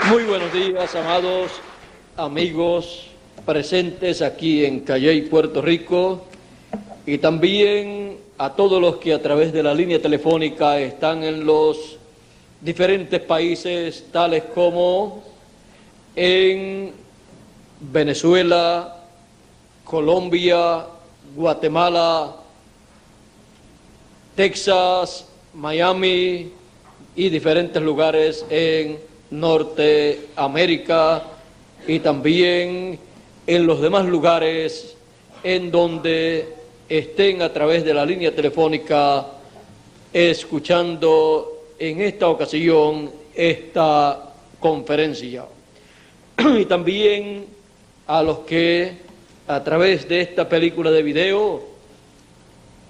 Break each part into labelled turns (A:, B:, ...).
A: Muy buenos días, amados amigos presentes aquí en Calley, Puerto Rico, y también a todos los que a través de la línea telefónica están en los diferentes países, tales como en Venezuela, Colombia, Guatemala, Texas, Miami y diferentes lugares en Norteamérica y también en los demás lugares en donde estén a través de la línea telefónica escuchando en esta ocasión esta conferencia. Y también a los que a través de esta película de video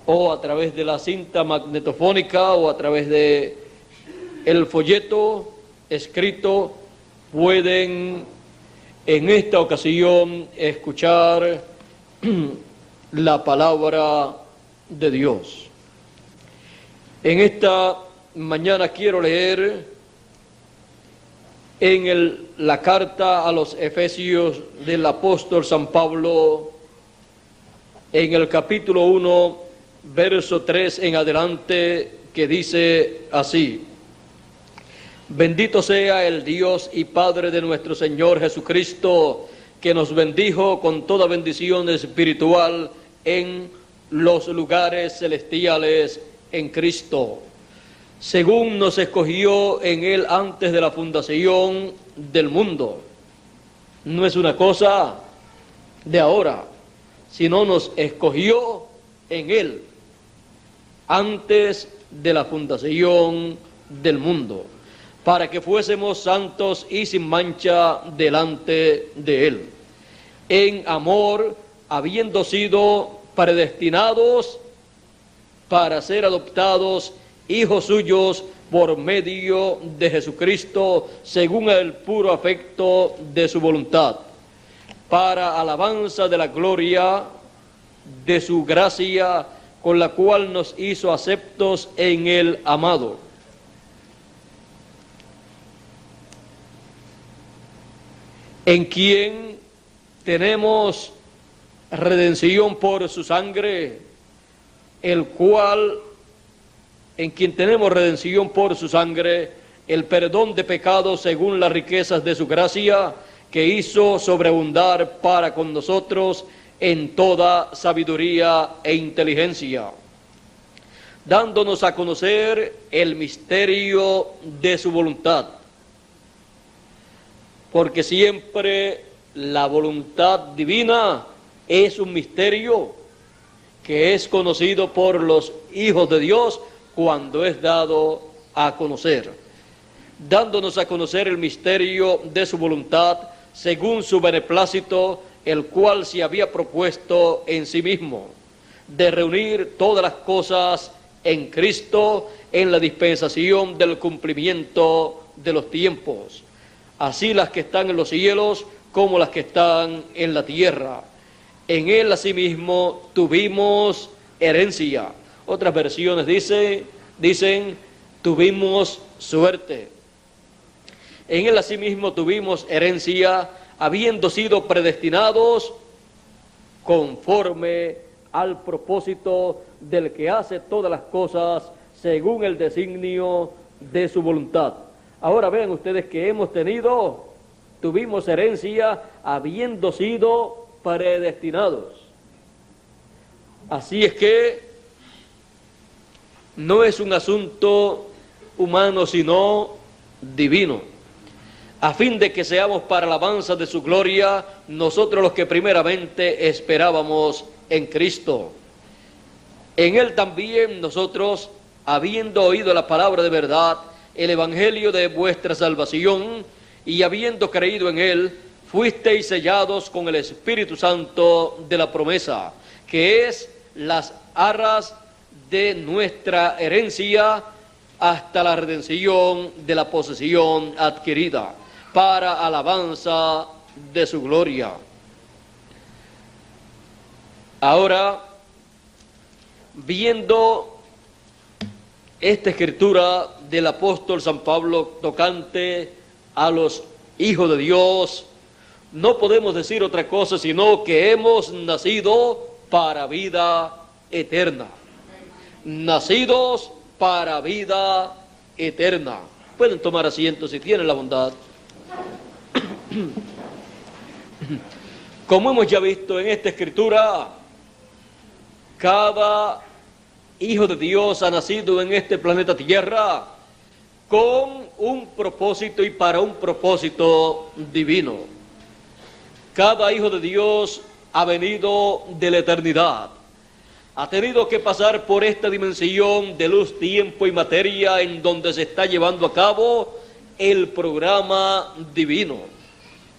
A: o a través de la cinta magnetofónica o a través de el folleto escrito pueden en esta ocasión escuchar la palabra de Dios. En esta mañana quiero leer en la carta a los Efesios del apóstol San Pablo, en el capítulo 1, verso 3 en adelante, que dice así: Bendito sea el Dios y Padre de nuestro Señor Jesucristo, que nos bendijo con toda bendición espiritual en los lugares celestiales en Cristo, según nos escogió en Él antes de la fundación del mundo. No es una cosa de ahora, sino nos escogió en Él antes de la fundación del mundo, para que fuésemos santos y sin mancha delante de Él, en amor, habiendo sido predestinados para ser adoptados hijos suyos por medio de Jesucristo, según el puro afecto de su voluntad, para alabanza de la gloria de su gracia, con la cual nos hizo aceptos en el amado, en quien tenemos redención por su sangre, el perdón de pecados según las riquezas de su gracia, que hizo sobreabundar para con nosotros en toda sabiduría e inteligencia, dándonos a conocer el misterio de su voluntad, porque siempre la voluntad divina es un misterio que es conocido por los hijos de Dios cuando es dado a conocer, dándonos a conocer el misterio de su voluntad según su beneplácito, el cual se había propuesto en sí mismo, de reunir todas las cosas en Cristo en la dispensación del cumplimiento de los tiempos, así las que están en los cielos como las que están en la tierra. En Él asimismo tuvimos herencia. Otras versiones dicen tuvimos suerte. En Él asimismo tuvimos herencia, habiendo sido predestinados conforme al propósito del que hace todas las cosas según el designio de su voluntad. Ahora vean ustedes que tuvimos herencia habiendo sido predestinados. Así es que no es un asunto humano, sino divino, a fin de que seamos para alabanza de su gloria, nosotros los que primeramente esperábamos en Cristo. En Él también nosotros, habiendo oído la palabra de verdad, el evangelio de vuestra salvación, y habiendo creído en Él, fuisteis sellados con el Espíritu Santo de la promesa, que es las arras de nuestra herencia hasta la redención de la posesión adquirida, para alabanza de su gloria. Ahora, viendo esta escritura del apóstol San Pablo tocante a los hijo de Dios, no podemos decir otra cosa sino que hemos nacido para vida eterna. Nacidos para vida eterna. Pueden tomar asiento si tienen la bondad. Como hemos ya visto en esta escritura, cada hijo de Dios ha nacido en este planeta Tierra con un propósito y para un propósito divino. Cada hijo de Dios ha venido de la eternidad. Ha tenido que pasar por esta dimensión de luz, tiempo y materia en donde se está llevando a cabo el programa divino.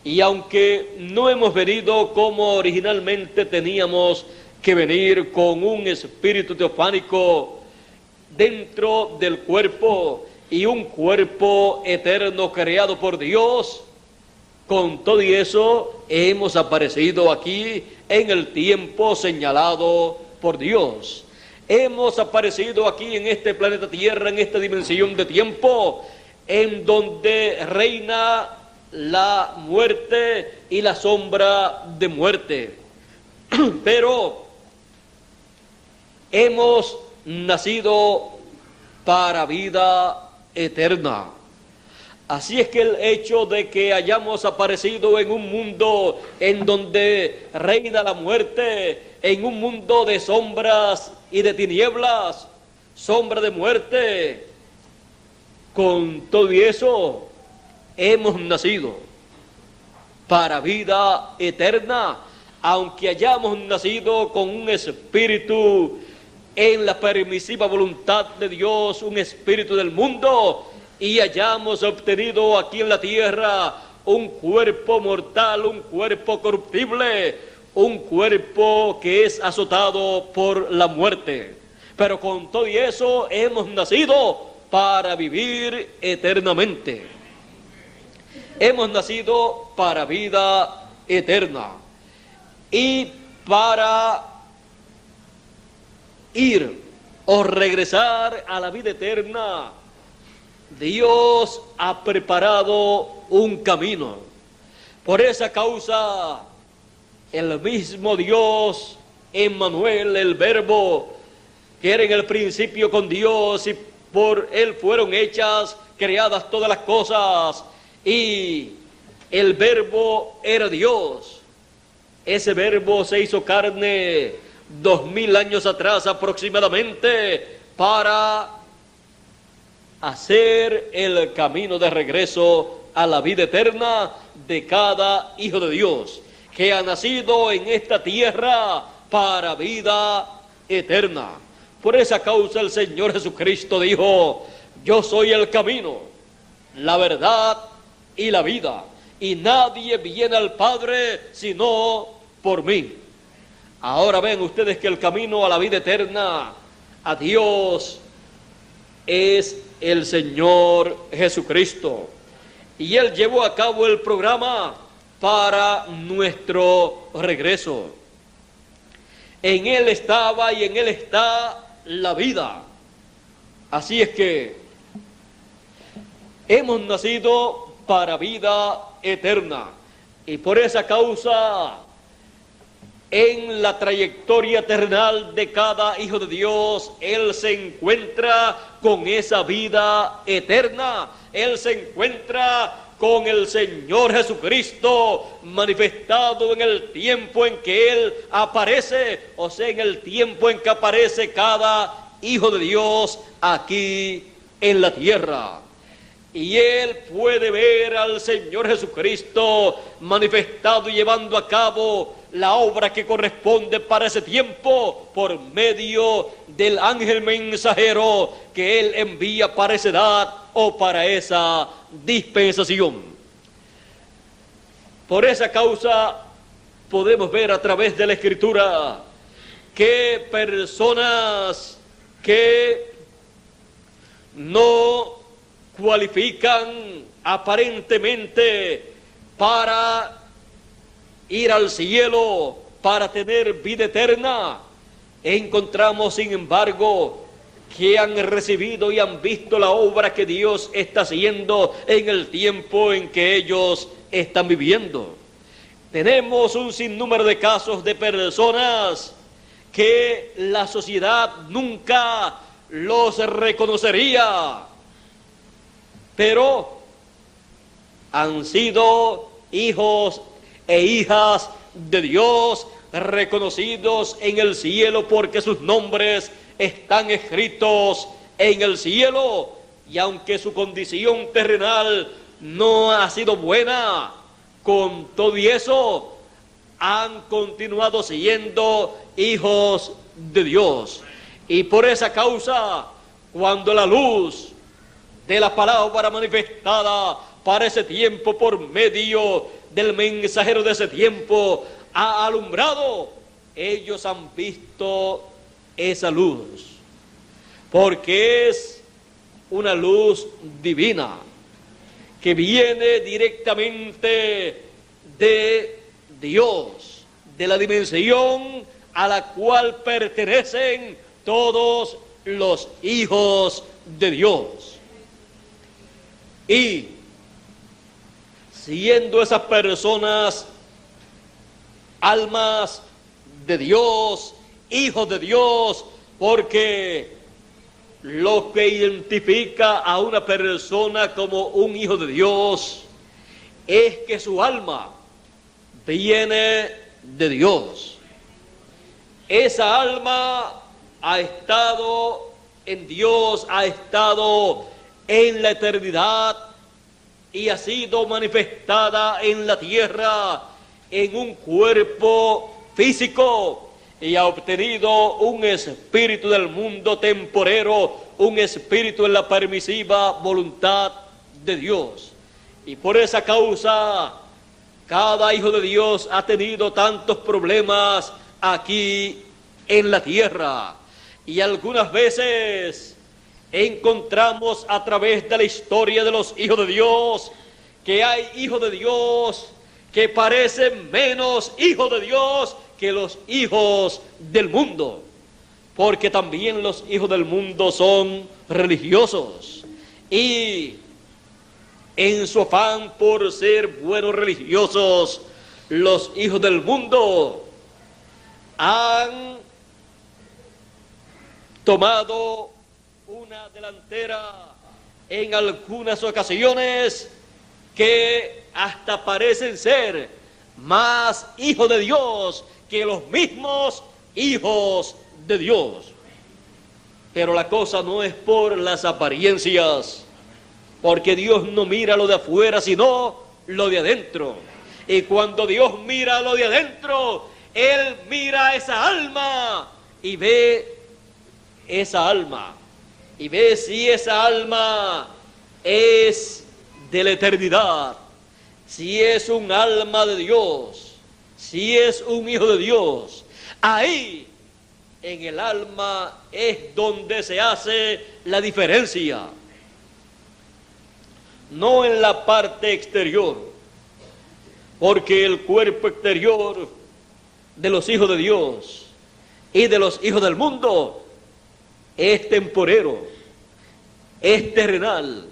A: Y aunque no hemos venido como originalmente teníamos que venir, con un espíritu teofánico dentro del cuerpo y un cuerpo eterno creado por Dios, con todo y eso hemos aparecido aquí en el tiempo señalado por Dios. Hemos aparecido aquí en este planeta Tierra, en esta dimensión de tiempo, en donde reina la muerte y la sombra de muerte. Pero hemos nacido para vida eterna. Así es que el hecho de que hayamos aparecido en un mundo en donde reina la muerte, en un mundo de sombras y de tinieblas, sombra de muerte, con todo y eso, hemos nacido para vida eterna, aunque hayamos nacido con un espíritu en la permisiva voluntad de Dios, un espíritu del mundo, y hayamos obtenido aquí en la tierra un cuerpo mortal, un cuerpo corruptible, un cuerpo que es azotado por la muerte. Pero con todo y eso hemos nacido para vivir eternamente. Hemos nacido para vida eterna y para ir o regresar a la vida eterna. Dios ha preparado un camino. Por esa causa, el mismo Dios, Emmanuel, el Verbo, que era en el principio con Dios y por Él fueron hechas, creadas todas las cosas, y el Verbo era Dios. Ese Verbo se hizo carne 2000 años atrás aproximadamente para hacer el camino de regreso a la vida eterna de cada hijo de Dios que ha nacido en esta tierra para vida eterna. Por esa causa el Señor Jesucristo dijo: yo soy el camino, la verdad y la vida, y nadie viene al Padre sino por mí. Ahora ven ustedes que el camino a la vida eterna, a Dios, es el Señor Jesucristo. Y Él llevó a cabo el programa para nuestro regreso. En Él estaba y en Él está la vida. Así es que hemos nacido para vida eterna. Y por esa causa, en la trayectoria terrenal de cada hijo de Dios, Él se encuentra con esa vida eterna. Él se encuentra con el Señor Jesucristo manifestado en el tiempo en que Él aparece, o sea, en el tiempo en que aparece cada hijo de Dios aquí en la tierra. Y Él puede ver al Señor Jesucristo manifestado y llevando a cabo la obra que corresponde para ese tiempo por medio del ángel mensajero que Él envía para esa edad o para esa dispensación. Por esa causa podemos ver a través de la Escritura que personas que no cualifican aparentemente para ir al cielo, para tener vida eterna, encontramos sin embargo que han recibido y han visto la obra que Dios está haciendo en el tiempo en que ellos están viviendo. Tenemos un sinnúmero de casos de personas que la sociedad nunca los reconocería, pero han sido hijos e hijas de Dios, reconocidos en el cielo porque sus nombres están escritos en el cielo, y aunque su condición terrenal no ha sido buena, con todo y eso han continuado siendo hijos de Dios. Y por esa causa, cuando la luz de la palabra manifestada para ese tiempo por medio del mensajero de ese tiempo ha alumbrado, ellos han visto esa luz, porque es una luz divina que viene directamente de Dios, de la dimensión a la cual pertenecen todos los hijos de Dios. Y siendo esas personas almas de Dios, hijos de Dios, porque lo que identifica a una persona como un hijo de Dios es que su alma viene de Dios. Esa alma ha estado en Dios, ha estado en la eternidad y ha sido manifestada en la tierra en un cuerpo físico, y ha obtenido un espíritu del mundo temporero, un espíritu en la permisiva voluntad de Dios. Y por esa causa, cada hijo de Dios ha tenido tantos problemas aquí en la tierra. Y algunas veces encontramos a través de la historia de los hijos de Dios que hay hijos de Dios que parecen menos hijos de Dios que los hijos del mundo, porque también los hijos del mundo son religiosos, y en su afán por ser buenos religiosos, los hijos del mundo han tomado una delantera en algunas ocasiones que hasta parecen ser más hijos de Dios que los mismos hijos de Dios. Pero la cosa no es por las apariencias, porque Dios no mira lo de afuera, sino lo de adentro. Y cuando Dios mira lo de adentro, Él mira esa alma y ve esa alma, y ve si esa alma es de la eternidad, si es un alma de Dios, si es un hijo de Dios. Ahí en el alma es donde se hace la diferencia, no en la parte exterior, porque el cuerpo exterior de los hijos de Dios y de los hijos del mundo es temporero, es terrenal,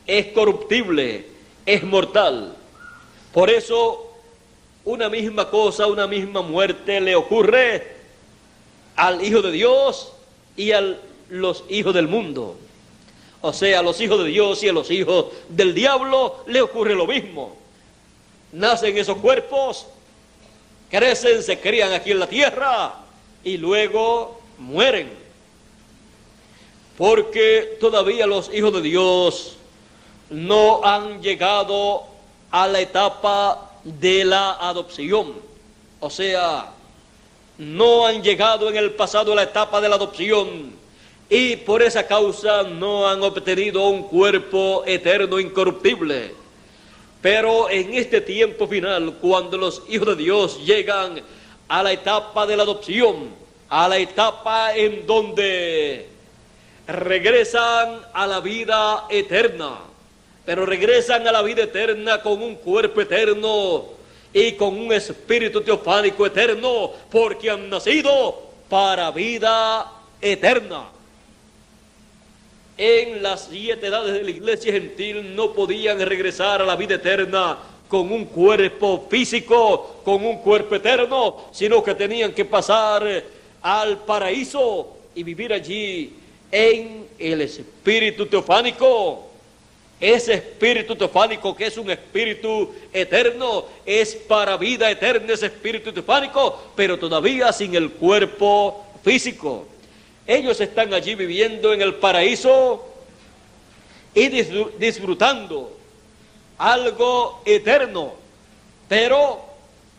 A: es corruptible, es mortal. Por eso una misma cosa, una misma muerte le ocurre al hijo de Dios y a los hijos del mundo. O sea, a los hijos de Dios y a los hijos del diablo le ocurre lo mismo. Nacen esos cuerpos, crecen, se crían aquí en la tierra y luego mueren. Porque todavía los hijos de Dios no han llegado a la etapa de la adopción. O sea, no han llegado en el pasado a la etapa de la adopción, y por esa causa no han obtenido un cuerpo eterno incorruptible. Pero en este tiempo final, cuando los hijos de Dios llegan a la etapa de la adopción, a la etapa en donde regresan a la vida eterna, pero regresan a la vida eterna con un cuerpo eterno y con un espíritu teofánico eterno, porque han nacido para vida eterna. en las 7 edades de la iglesia gentil no podían regresar a la vida eterna con un cuerpo físico, con un cuerpo eterno, sino que tenían que pasar al paraíso y vivir allí en el espíritu teofánico. Ese espíritu teofánico, que es un espíritu eterno, es para vida eterna ese espíritu teofánico, pero todavía sin el cuerpo físico. Ellos están allí viviendo en el paraíso y disfrutando algo eterno, pero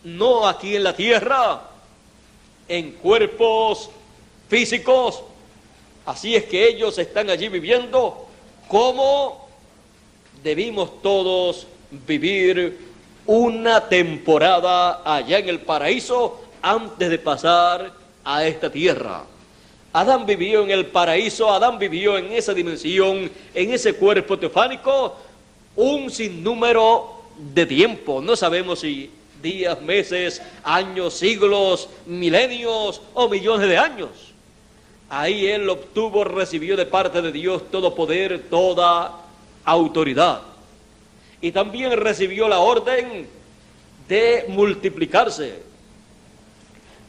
A: no aquí en la tierra, en cuerpos físicos. Así es que ellos están allí viviendo como debimos todos vivir una temporada allá en el paraíso antes de pasar a esta tierra. Adán vivió en el paraíso, Adán vivió en esa dimensión, en ese cuerpo teofánico, un sinnúmero de tiempo. No sabemos si días, meses, años, siglos, milenios o millones de años. Ahí él obtuvo, recibió de parte de Dios todo poder, toda autoridad. Y también recibió la orden de multiplicarse.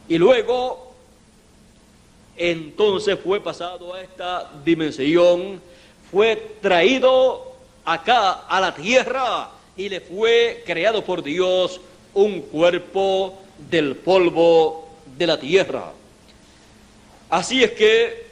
A: Y luego entonces fue pasado a esta dimensión, fue traído acá a la tierra y le fue creado por Dios un cuerpo del polvo de la tierra. Así es que,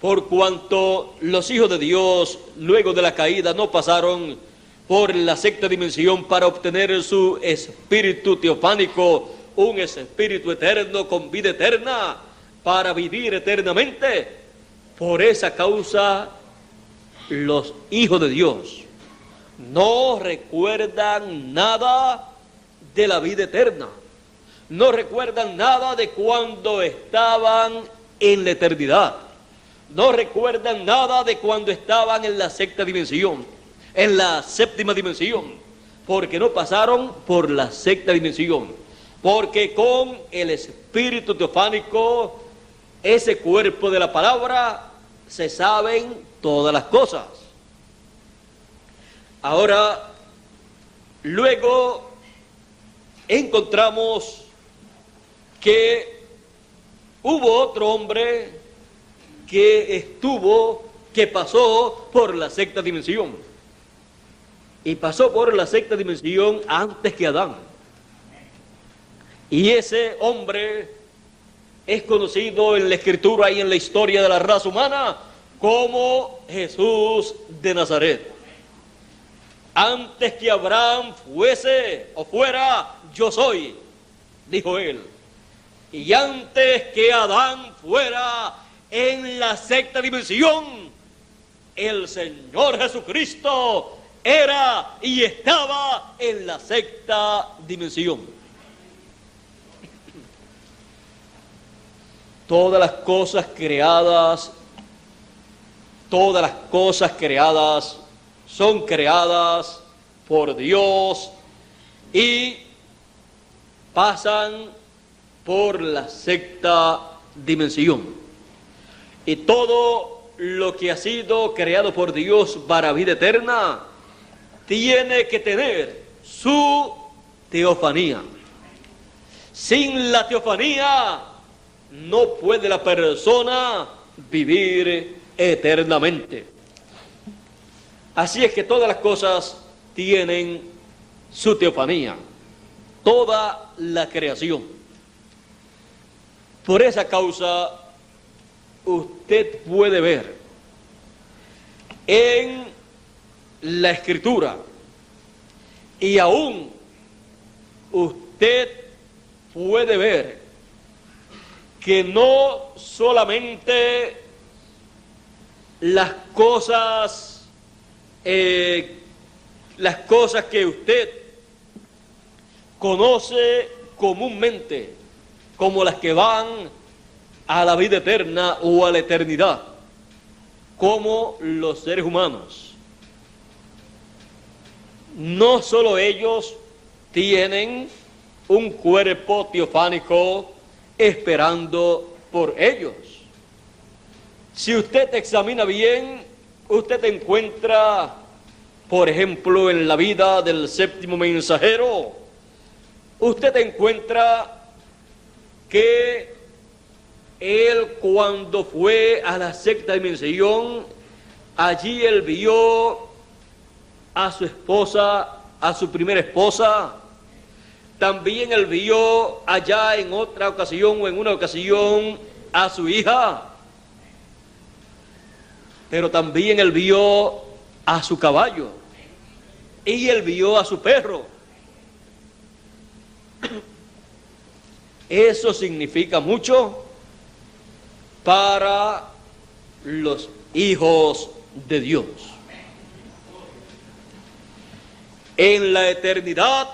A: por cuanto los hijos de Dios luego de la caída no pasaron por la sexta dimensión para obtener su espíritu teofánico, un espíritu eterno con vida eterna, para vivir eternamente, por esa causa los hijos de Dios no recuerdan nada de la vida eterna, no recuerdan nada de cuando estaban en la eternidad, no recuerdan nada de cuando estaban en la sexta dimensión, en la séptima dimensión, porque no pasaron por la sexta dimensión, porque con el espíritu teofánico, ese cuerpo de la palabra, se saben todas las cosas. Ahora, luego encontramos que hubo otro hombre que pasó por la sexta dimensión. Y pasó por la sexta dimensión antes que Adán. Y ese hombre es conocido en la Escritura y en la historia de la raza humana como Jesús de Nazaret. Antes que Abraham fuese o fuera, yo soy, dijo él. Y antes que Adán fuera en la sexta dimensión, el Señor Jesucristo era y estaba en la sexta dimensión. Todas las cosas creadas son creadas por Dios y pasan por la sexta dimensión. Y todo lo que ha sido creado por Dios para vida eterna tiene que tener su teofanía. Sin la teofanía no puede la persona vivir eternamente. Así es que todas las cosas tienen su teofanía, toda la creación. Por esa causa, usted puede ver en la Escritura, y aún usted puede ver que no solamente las cosas que usted conoce comúnmente como las que van a la vida eterna o a la eternidad, como los seres humanos. No solo ellos tienen un cuerpo teofánico esperando por ellos. Si usted examina bien, usted encuentra, por ejemplo, en la vida del séptimo mensajero, usted encuentra que él, cuando fue a la sexta dimensión, allí él vio a su esposa, a su primera esposa. También él vio allá en otra ocasión o en una ocasión a su hija. Pero también él vio a su caballo y él vio a su perro. Eso significa mucho para los hijos de Dios. En la eternidad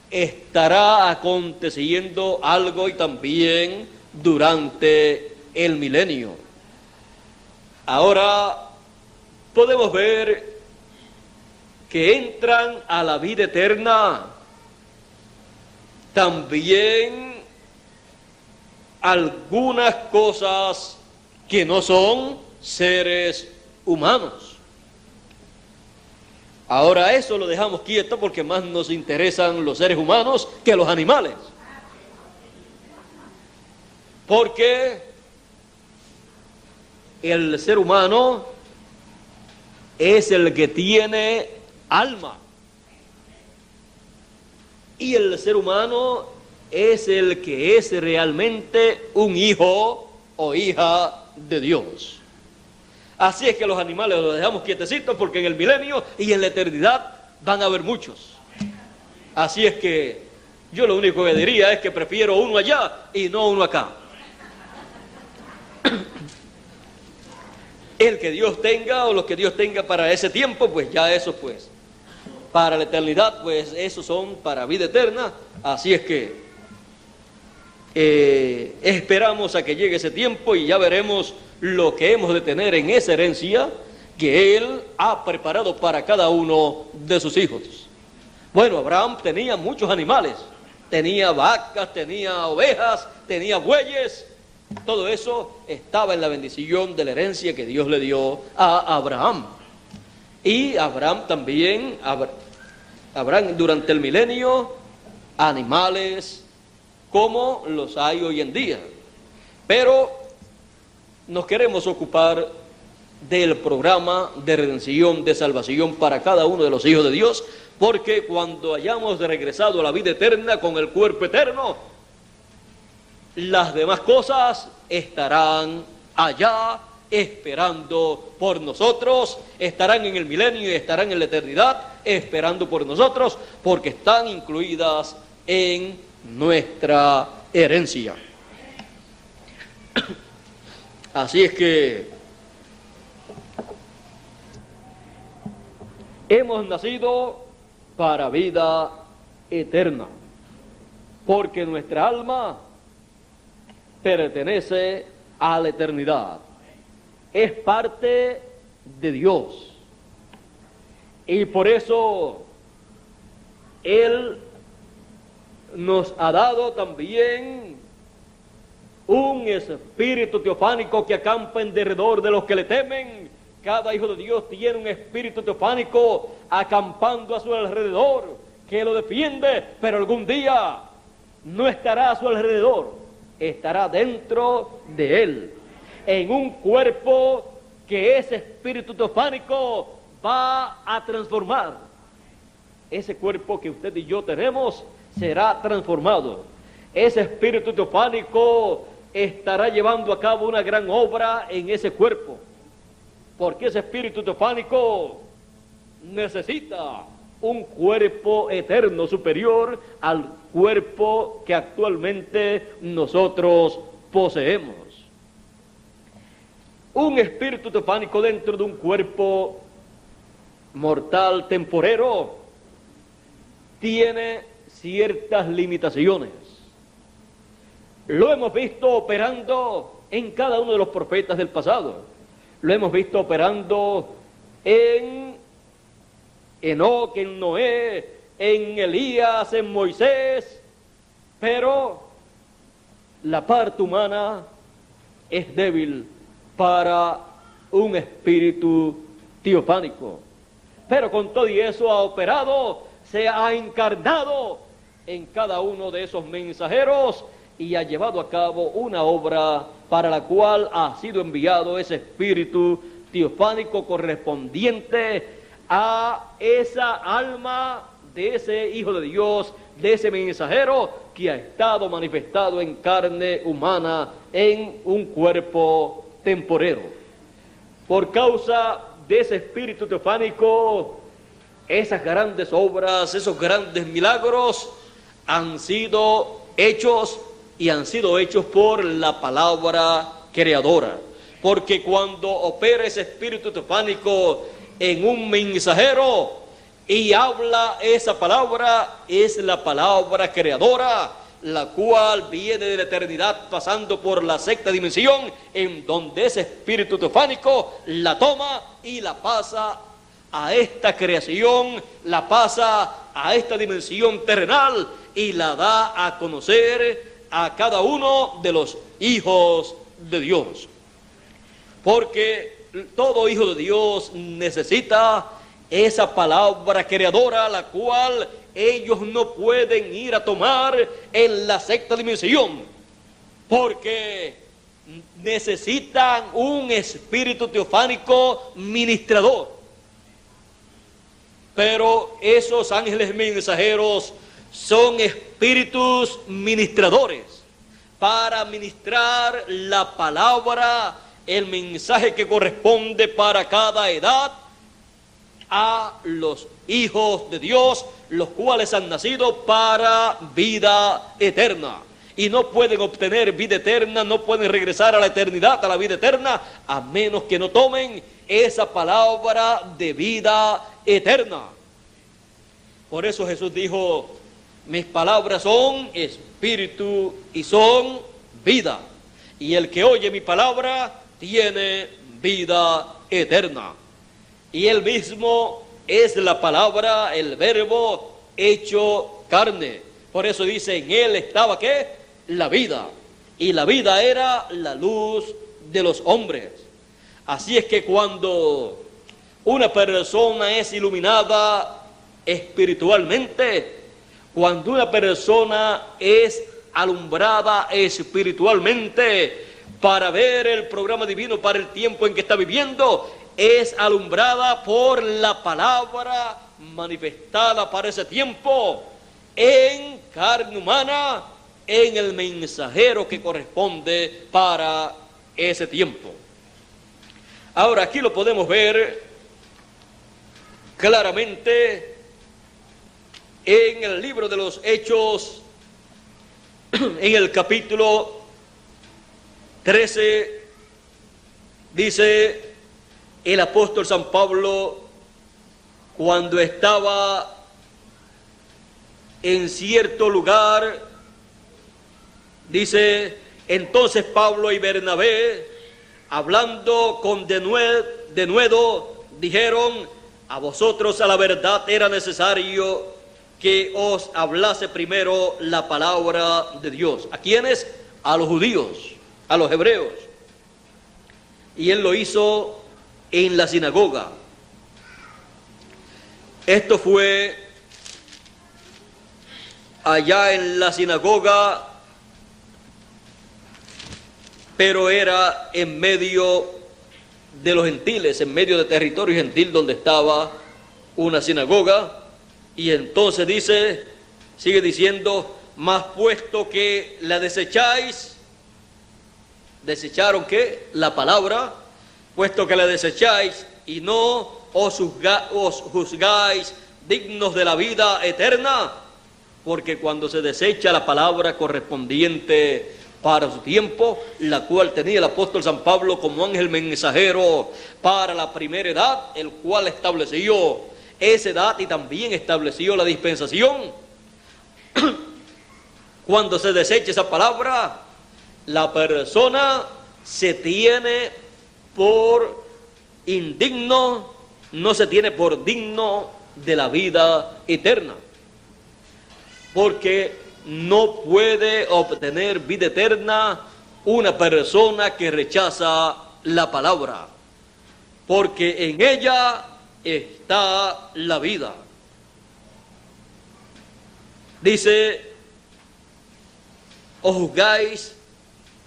A: estará aconteciendo algo, y también durante el milenio. Ahora podemos ver que entran a la vida eterna también algunas cosas que no son seres humanos. Ahora eso lo dejamos quieto porque más nos interesan los seres humanos que los animales. Porque el ser humano es el que tiene alma. Y el ser humano es el que es realmente un hijo o hija de Dios. Así es que los animales los dejamos quietecitos porque en el milenio y en la eternidad van a haber muchos. Así es que yo lo único que diría es que prefiero uno allá y no uno acá. El que Dios tenga o los que Dios tenga para ese tiempo, pues ya eso pues. Para la eternidad, pues esos son para vida eterna. Así es que esperamos a que llegue ese tiempo y ya veremos lo que hemos de tener en esa herencia que Él ha preparado para cada uno de sus hijos. Bueno, Abraham tenía muchos animales, tenía vacas, tenía ovejas, tenía bueyes. Todo eso estaba en la bendición de la herencia que Dios le dio a Abraham. Y Abraham también, Abraham durante el milenio, animales como los hay hoy en día. Pero nos queremos ocupar del programa de redención, de salvación para cada uno de los hijos de Dios, porque cuando hayamos regresado a la vida eterna con el cuerpo eterno, las demás cosas estarán allá esperando por nosotros, estarán en el milenio y estarán en la eternidad esperando por nosotros, porque están incluidas en nuestra herencia. Así es que hemos nacido para vida eterna, porque nuestra alma pertenece a la eternidad, es parte de Dios, y por eso Él nos ha dado también un espíritu teofánico que acampa en derredor de los que le temen. Cada hijo de Dios tiene un espíritu teofánico acampando a su alrededor, que lo defiende, pero algún día no estará a su alrededor, estará dentro de él, en un cuerpo que ese espíritu teofánico va a transformar. Ese cuerpo que usted y yo tenemos será transformado. Ese espíritu teofánico estará llevando a cabo una gran obra en ese cuerpo, porque ese espíritu teofánico necesita un cuerpo eterno superior al cuerpo que actualmente nosotros poseemos. Un espíritu teofánico dentro de un cuerpo mortal temporero tiene ciertas limitaciones. Lo hemos visto operando en cada uno de los profetas del pasado. Lo hemos visto operando en Enoc, en Noé, en Elías, en Moisés. Pero la parte humana es débil para un espíritu teofánico. Pero con todo y eso ha operado, se ha encarnado en cada uno de esos mensajeros y ha llevado a cabo una obra para la cual ha sido enviado ese espíritu teofánico correspondiente a esa alma de ese Hijo de Dios, de ese mensajero que ha estado manifestado en carne humana, en un cuerpo temporero. Por causa de ese espíritu teofánico, esas grandes obras, esos grandes milagros han sido hechos y han sido hechos por la palabra creadora. Porque cuando opera ese espíritu teofánico en un mensajero y habla esa palabra, es la palabra creadora, la cual viene de la eternidad pasando por la sexta dimensión, en donde ese espíritu teofánico la toma y la pasa a esta creación, la pasa a esta dimensión terrenal y la da a conocer a cada uno de los hijos de Dios. Porque todo hijo de Dios necesita esa palabra creadora, la cual ellos no pueden ir a tomar en la sexta dimensión, porque necesitan un espíritu teofánico ministrador. Pero esos ángeles mensajeros son espíritus ministradores para ministrar la palabra, el mensaje que corresponde para cada edad a los hijos de Dios, los cuales han nacido para vida eterna. Y no pueden obtener vida eterna, no pueden regresar a la eternidad, a la vida eterna, a menos que no tomen esa palabra de vida eterna. Por eso Jesús dijo: mis palabras son espíritu y son vida. Y el que oye mi palabra tiene vida eterna. Y él mismo es la palabra, el verbo hecho carne. Por eso dice, en él estaba ¿qué? La vida. Y la vida era la luz de los hombres. Así es que cuando una persona es iluminada espiritualmente, cuando una persona es alumbrada espiritualmente para ver el programa divino para el tiempo en que está viviendo, es alumbrada por la palabra manifestada para ese tiempo en carne humana, en el mensajero que corresponde para ese tiempo. Ahora aquí lo podemos ver claramente en el libro de los Hechos, en el capítulo 13, dice el apóstol San Pablo, cuando estaba en cierto lugar, dice, entonces Pablo y Bernabé, hablando con denuedo, dijeron, a vosotros a la verdad era necesario que os hablase primero la palabra de Dios. ¿A quiénes? A los judíos, a los hebreos. Y él lo hizo en la sinagoga. Esto fue allá en la sinagoga, pero era en medio de los gentiles, en medio de territorio gentil donde estaba una sinagoga. Y entonces dice, sigue diciendo, mas puesto que la desecháis, ¿desecharon qué? La palabra, puesto que la desecháis y no os juzgáis dignos de la vida eterna, porque cuando se desecha la palabra correspondiente para su tiempo, la cual tenía el apóstol San Pablo como ángel mensajero para la primera edad, el cual estableció esa edad y también estableció la dispensación. Cuando se desecha esa palabra, la persona se tiene por indigno, no se tiene por digno de la vida eterna. Porque no puede obtener vida eterna una persona que rechaza la palabra, porque en ella está la vida. Dice, os juzgáis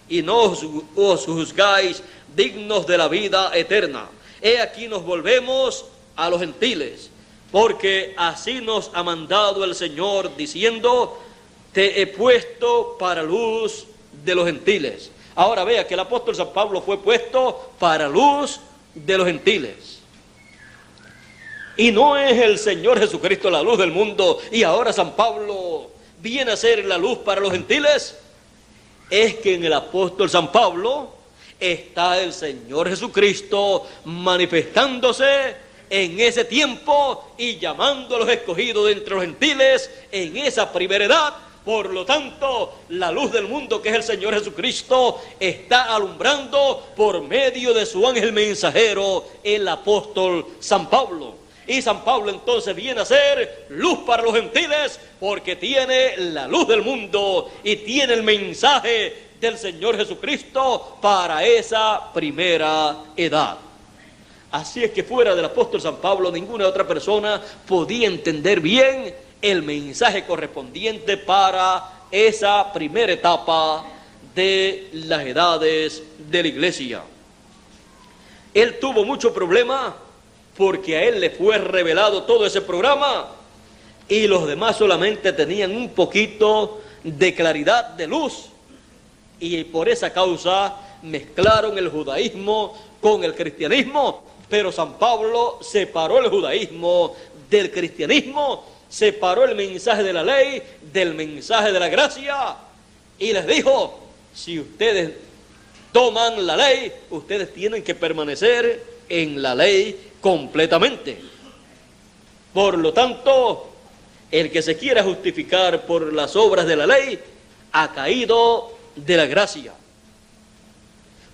A: y no os juzgáis dignos de la vida eterna. He aquí nos volvemos a los gentiles, porque así nos ha mandado el Señor, diciendo, te he puesto para luz de los gentiles. Ahora vea que el apóstol San Pablo fue puesto para luz de los gentiles. Y no es el Señor Jesucristo la luz del mundo, y ahora San Pablo viene a ser la luz para los gentiles. Es que en el apóstol San Pablo está el Señor Jesucristo manifestándose en ese tiempo y llamando a los escogidos de entre los gentiles en esa primera edad. Por lo tanto, la luz del mundo, que es el Señor Jesucristo, está alumbrando por medio de su ángel mensajero, el apóstol San Pablo. Y San Pablo entonces viene a ser luz para los gentiles, porque tiene la luz del mundo y tiene el mensaje del Señor Jesucristo para esa primera edad. Así es que fuera del apóstol San Pablo, ninguna otra persona podía entender bien el mensaje correspondiente para esa primera etapa de las edades de la iglesia. Él tuvo mucho problema porque a él le fue revelado todo ese programa y los demás solamente tenían un poquito de claridad, de luz, y por esa causa mezclaron el judaísmo con el cristianismo. Pero San Pablo separó el judaísmo del cristianismo, separó el mensaje de la ley del mensaje de la gracia, y les dijo, si ustedes toman la ley, ustedes tienen que permanecer en la ley completamente. Por lo tanto, el que se quiera justificar por las obras de la ley ha caído de la gracia,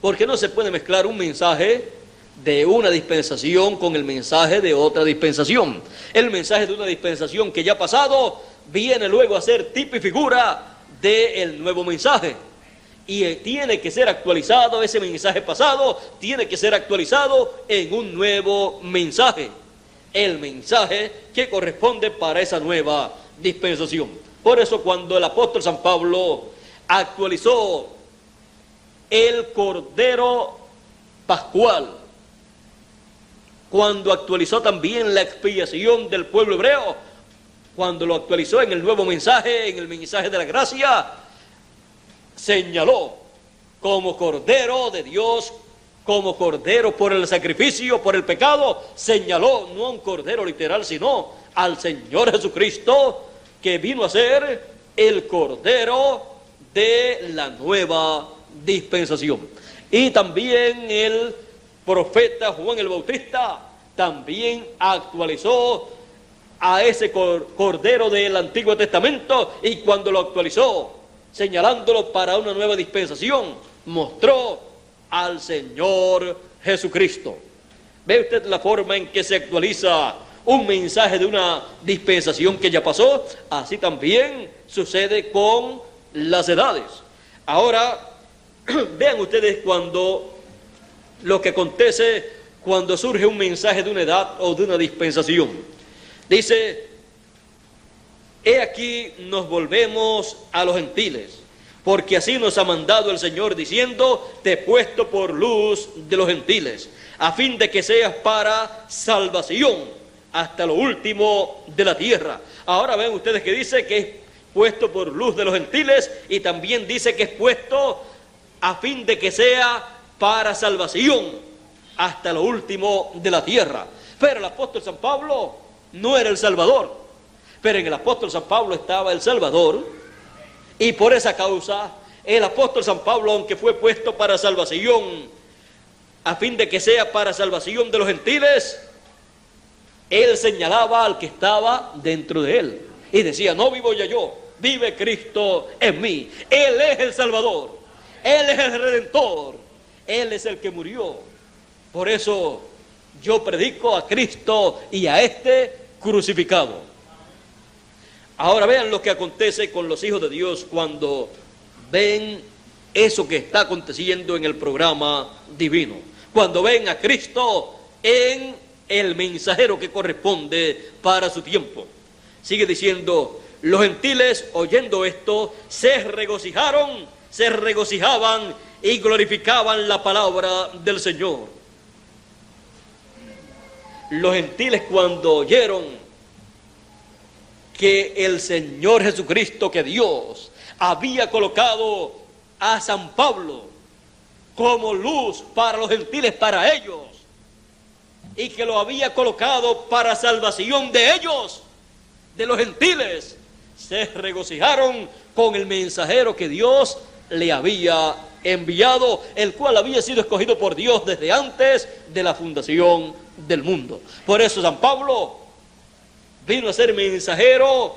A: porque no se puede mezclar un mensaje de una dispensación con el mensaje de otra dispensación. El mensaje de una dispensación que ya ha pasado viene luego a ser tipo y figura del nuevo mensaje, y tiene que ser actualizado. Ese mensaje pasado tiene que ser actualizado en un nuevo mensaje, el mensaje que corresponde para esa nueva dispensación. Por eso cuando el apóstol San Pablo actualizó el Cordero Pascual, cuando actualizó también la expiación del pueblo hebreo, cuando lo actualizó en el nuevo mensaje, en el mensaje de la gracia, señaló como Cordero de Dios, como Cordero por el sacrificio, por el pecado, señaló no a un Cordero literal, sino al Señor Jesucristo, que vino a ser el Cordero de la nueva dispensación. Y también el profeta Juan el Bautista también actualizó a ese Cordero del Antiguo Testamento, y cuando lo actualizó, señalándolo para una nueva dispensación, mostró al Señor Jesucristo. ¿Ve usted la forma en que se actualiza un mensaje de una dispensación que ya pasó? Así también sucede con las edades. Ahora, vean ustedes lo que acontece cuando surge un mensaje de una edad o de una dispensación. Dice, he aquí nos volvemos a los gentiles, porque así nos ha mandado el Señor, diciendo, te he puesto por luz de los gentiles, a fin de que seas para salvación hasta lo último de la tierra. Ahora ven ustedes que dice que es puesto por luz de los gentiles, y también dice que es puesto a fin de que sea para salvación hasta lo último de la tierra. Pero el apóstol San Pablo no era el Salvador, pero en el apóstol San Pablo estaba el Salvador, y por esa causa el apóstol San Pablo, aunque fue puesto para salvación, a fin de que sea para salvación de los gentiles, él señalaba al que estaba dentro de él y decía, no vivo ya yo, vive Cristo en mí. Él es el Salvador, Él es el Redentor, Él es el que murió. Por eso yo predico a Cristo y a este crucificado. Ahora vean lo que acontece con los hijos de Dios cuando ven eso que está aconteciendo en el programa divino. Cuando ven a Cristo en el mensajero que corresponde para su tiempo. Sigue diciendo, los gentiles oyendo esto se regocijaban y glorificaban la palabra del Señor. Los gentiles cuando oyeron que el Señor Jesucristo, que Dios había colocado a San Pablo como luz para los gentiles, para ellos, y que lo había colocado para salvación de ellos, de los gentiles, se regocijaron con el mensajero que Dios le había enviado, el cual había sido escogido por Dios desde antes de la fundación del mundo. Por eso San Pablo vino a ser mensajero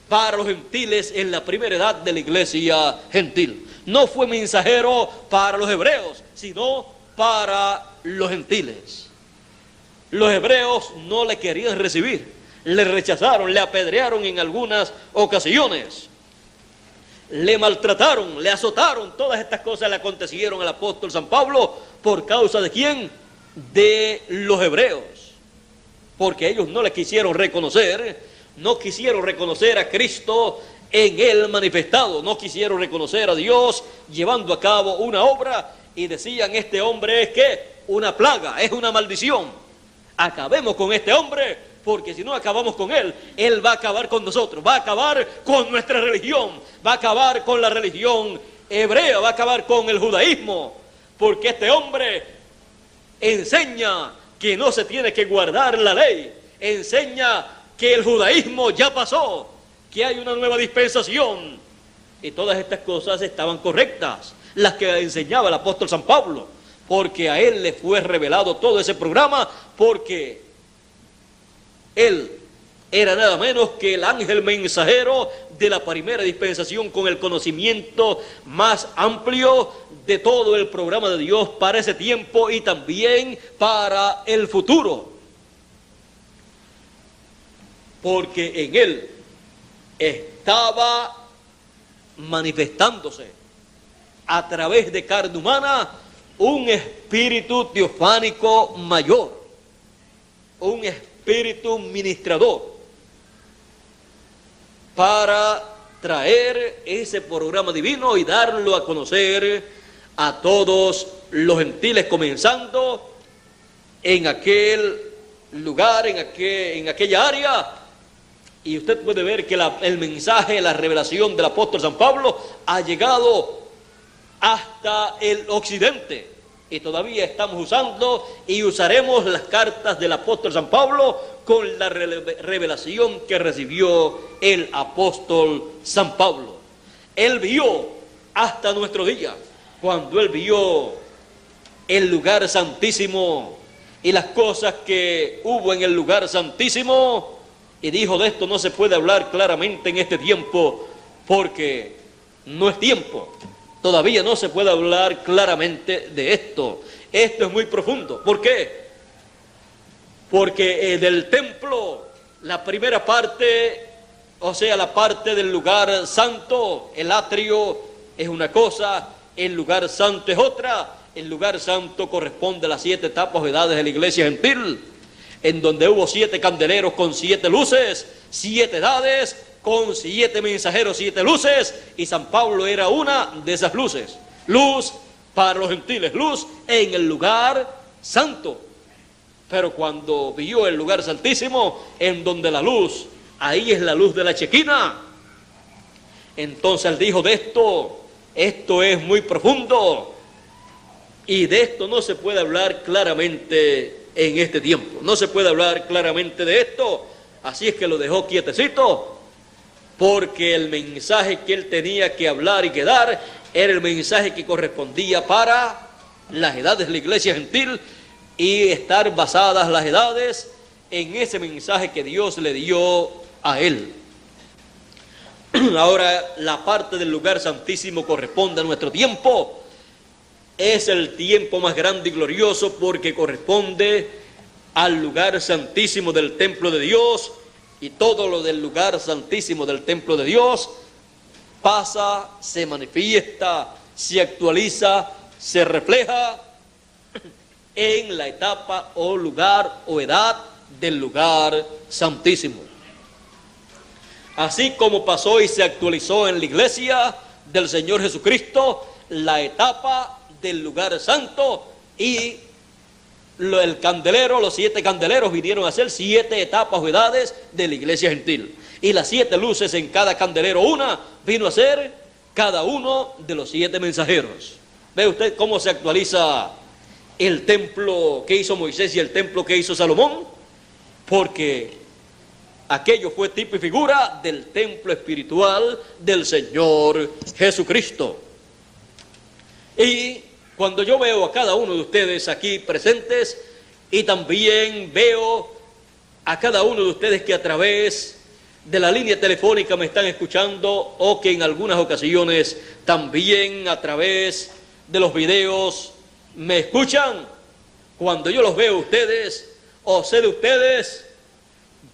A: para los gentiles en la primera edad de la iglesia gentil. No fue mensajero para los hebreos, sino para los gentiles. Los hebreos no le querían recibir, le rechazaron, le apedrearon en algunas ocasiones, le maltrataron, le azotaron. Todas estas cosas le acontecieron al apóstol San Pablo. ¿Por causa de quién? De los hebreos, porque ellos no le quisieron reconocer, no quisieron reconocer a Cristo en él manifestado, no quisieron reconocer a Dios llevando a cabo una obra, y decían, este hombre es ¿qué? Una plaga, es una maldición. Acabemos con este hombre, porque si no acabamos con él, él va a acabar con nosotros, va a acabar con nuestra religión, va a acabar con la religión hebrea, va a acabar con el judaísmo, porque este hombre enseña que no se tiene que guardar la ley, enseña que el judaísmo ya pasó, que hay una nueva dispensación, y todas estas cosas estaban correctas, las que enseñaba el apóstol San Pablo, porque a él le fue revelado todo ese programa, porque él era nada menos que el ángel mensajero de la primera dispensación, con el conocimiento más amplio de todo el programa de Dios para ese tiempo y también para el futuro, porque en él estaba manifestándose a través de carne humana un espíritu teofánico mayor, un espíritu ministrador, para traer ese programa divino y darlo a conocer a todos los gentiles, comenzando en aquel lugar, en aquella área. Y usted puede ver que el mensaje, la revelación del apóstol San Pablo ha llegado hasta el occidente, y todavía estamos usando y usaremos las cartas del apóstol San Pablo con la revelación que recibió el apóstol San Pablo. Él vio hasta nuestro día, cuando él vio el lugar santísimo y las cosas que hubo en el lugar santísimo, y dijo, de esto no se puede hablar claramente en este tiempo, porque no es tiempo. Todavía no se puede hablar claramente de esto. Esto es muy profundo. ¿Por qué? Porque del templo, la primera parte, o sea, la parte del lugar santo, el atrio es una cosa, el lugar santo es otra. El lugar santo corresponde a las 7 etapas o edades de la iglesia gentil, en donde hubo 7 candeleros con 7 luces, 7 edades, con 7 mensajeros, 7 luces, y San Pablo era una de esas luces. Luz para los gentiles, luz en el lugar santo. Pero cuando vio el lugar santísimo, en donde la luz, ahí es la luz de la Chequina, entonces él dijo, de esto es muy profundo, y de esto no se puede hablar claramente en este tiempo. No se puede hablar claramente de esto. Así es que lo dejó quietecito, porque el mensaje que él tenía que hablar y que dar era el mensaje que correspondía para las edades de la iglesia gentil, y estar basadas las edades en ese mensaje que Dios le dio a él. Ahora, la parte del lugar santísimo corresponde a nuestro tiempo. Es el tiempo más grande y glorioso, porque corresponde al lugar santísimo del templo de Dios, y todo lo del lugar santísimo del templo de Dios pasa, se manifiesta, se actualiza, se refleja en la etapa o lugar o edad del lugar santísimo. Así como pasó y se actualizó en la iglesia del Señor Jesucristo la etapa del lugar santo, y el candelero, los 7 candeleros vinieron a ser 7 etapas o edades de la iglesia gentil, y las 7 luces en cada candelero una vino a ser cada uno de los 7 mensajeros. ¿Ve usted cómo se actualiza el templo que hizo Moisés y el templo que hizo Salomón? Porque aquello fue tipo y figura del templo espiritual del Señor Jesucristo. Y cuando yo veo a cada uno de ustedes aquí presentes, y también veo a cada uno de ustedes que a través de la línea telefónica me están escuchando, o que en algunas ocasiones también a través de los videos me escuchan, cuando yo los veo a ustedes o sé de ustedes,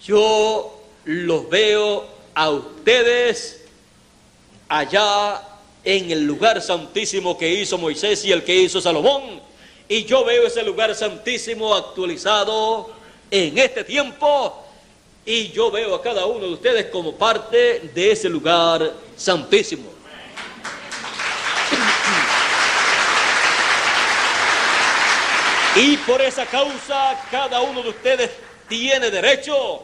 A: yo los veo a ustedes allá en el lugar santísimo que hizo Moisés y el que hizo Salomón, y yo veo ese lugar santísimo actualizado en este tiempo, y yo veo a cada uno de ustedes como parte de ese lugar santísimo. Y por esa causa cada uno de ustedes tiene derecho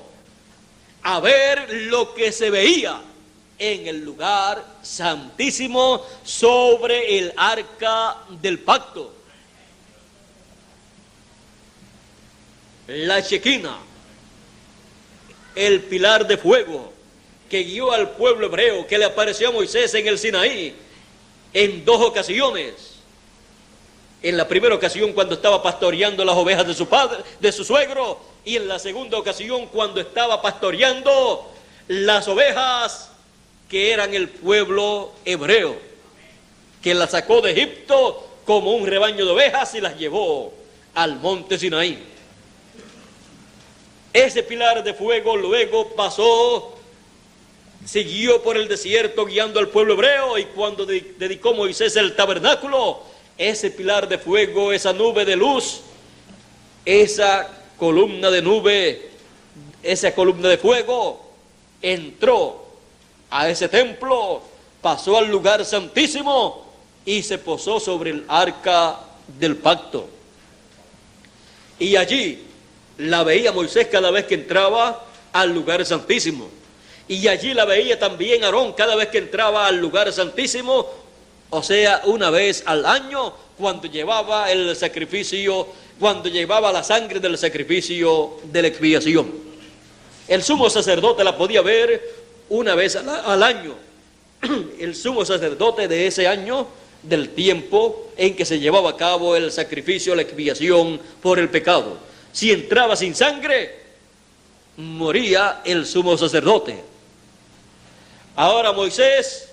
A: a ver lo que se veía en el lugar santísimo sobre el arca del pacto. La Shequina, el pilar de fuego que guió al pueblo hebreo, que le apareció a Moisés en el Sinaí en 2 ocasiones. En la primera ocasión cuando estaba pastoreando las ovejas de su padre, de su suegro, y en la segunda ocasión cuando estaba pastoreando las ovejas que eran el pueblo hebreo, que las sacó de Egipto como un rebaño de ovejas y las llevó al monte Sinaí. Ese pilar de fuego luego pasó, siguió por el desierto guiando al pueblo hebreo, y cuando dedicó Moisés el tabernáculo, ese pilar de fuego, esa nube de luz, esa columna de nube, esa columna de fuego, entró a ese templo, pasó al lugar santísimo y se posó sobre el arca del pacto. Y allí la veía Moisés cada vez que entraba al lugar santísimo. Y allí la veía también Aarón cada vez que entraba al lugar santísimo, o sea, una vez al año, cuando llevaba el sacrificio, cuando llevaba la sangre del sacrificio de la expiación. El sumo sacerdote la podía ver una vez al año. El sumo sacerdote de ese año, del tiempo en que se llevaba a cabo el sacrificio, la expiación por el pecado. Si entraba sin sangre, moría el sumo sacerdote. Ahora Moisés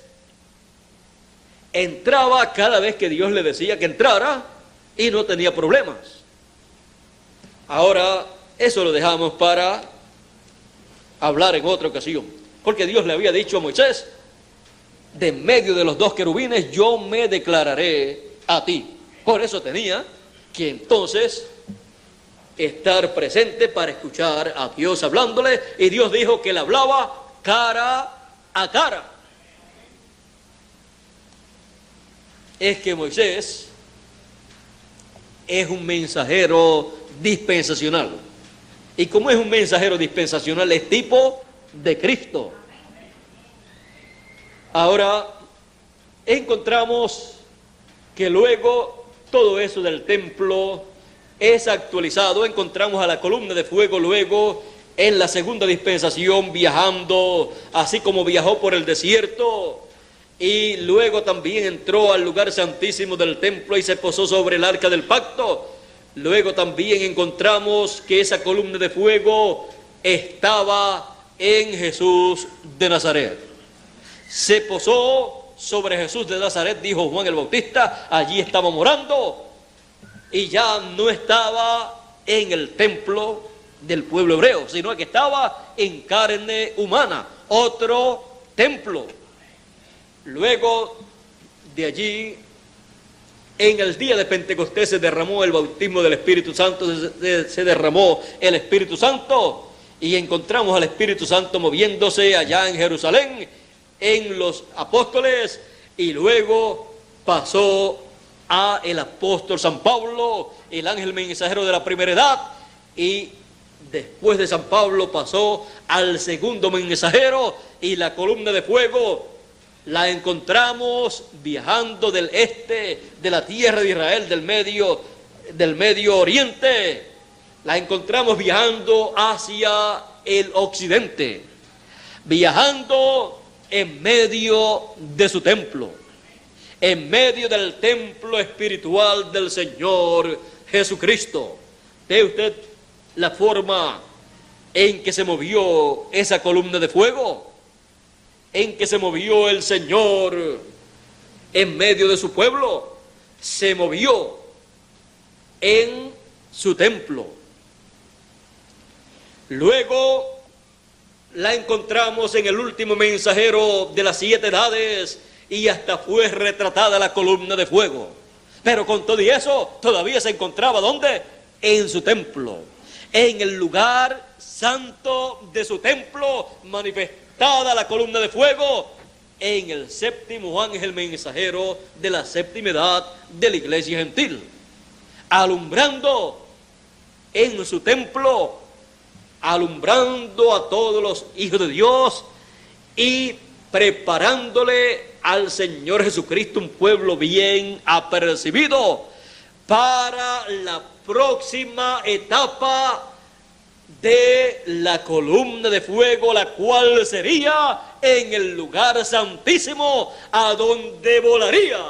A: entraba cada vez que Dios le decía que entrara y no tenía problemas. Ahora eso lo dejamos para hablar en otra ocasión, porque Dios le había dicho a Moisés: de en medio de los 2 querubines yo me declararé a ti. Por eso tenía que entonces estar presente para escuchar a Dios hablándole, y Dios dijo que le hablaba cara a cara. Es que Moisés es un mensajero dispensacional, y como es un mensajero dispensacional, es tipo de Cristo. Ahora encontramos que luego todo eso del templo es actualizado. Encontramos a la columna de fuego luego en la segunda dispensación viajando, así como viajó por el desierto, y luego también entró al lugar santísimo del templo y se posó sobre el arca del pacto. Luego también encontramos que esa columna de fuego estaba en Jesús de Nazaret. Se posó sobre Jesús de Nazaret, dijo Juan el Bautista, allí estaba morando, y ya no estaba en el templo, del pueblo hebreo, sino que estaba en carne humana, otro templo. Luego de allí, en el día de Pentecostés se derramó el bautismo del Espíritu Santo, se derramó el Espíritu Santo, y encontramos al Espíritu Santo moviéndose allá en Jerusalén, en los apóstoles, y luego pasó a el apóstol San Pablo, el ángel mensajero de la primera edad, y después de San Pablo pasó al segundo mensajero, y la columna de fuego la encontramos viajando del este de la tierra de Israel, del Medio Oriente. La encontramos viajando hacia el occidente, viajando en medio de su templo, en medio del templo espiritual del Señor Jesucristo. ¿Ve usted la forma en que se movió esa columna de fuego? En que se movió el Señor en medio de su pueblo. Se movió en su templo. Luego la encontramos en el último mensajero de las 7 edades, y hasta fue retratada la columna de fuego. Pero con todo y eso, todavía se encontraba, ¿dónde? En su templo, en el lugar santo de su templo, manifestada la columna de fuego, en el séptimo ángel mensajero de la séptima edad de la iglesia gentil, alumbrando en su templo, alumbrando a todos los hijos de Dios y preparándole al Señor Jesucristo un pueblo bien apercibido para la próxima etapa de la columna de fuego, la cual sería en el lugar santísimo, a donde volaría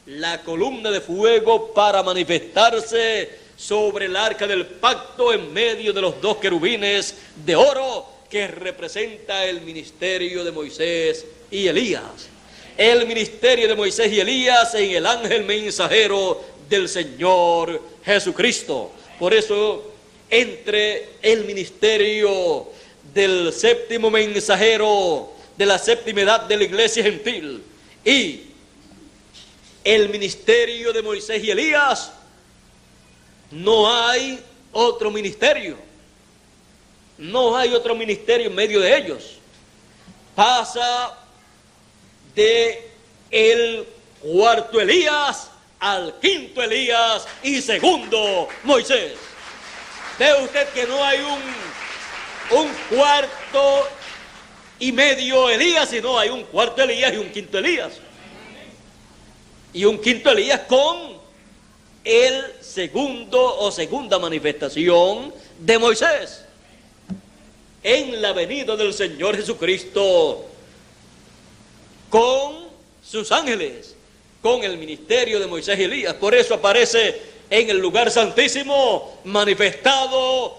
A: la columna de fuego para manifestarse sobre el arca del pacto en medio de los 2 querubines de oro que representa el ministerio de Moisés y Elías. El ministerio de Moisés y Elías en el ángel mensajero del Señor Jesucristo. Por eso, entre el ministerio del séptimo mensajero de la séptima edad de la iglesia gentil y el ministerio de Moisés y Elías, no hay otro ministerio. No hay otro ministerio en medio de ellos. Pasa de el cuarto Elías al quinto Elías y segundo Moisés. Ve usted que no hay un cuarto y medio Elías, sino hay un cuarto Elías y un quinto Elías. Y un quinto Elías con el segundo o segunda manifestación de Moisés en la venida del Señor Jesucristo con sus ángeles, con el ministerio de Moisés y Elías. Por eso aparece en el lugar santísimo manifestado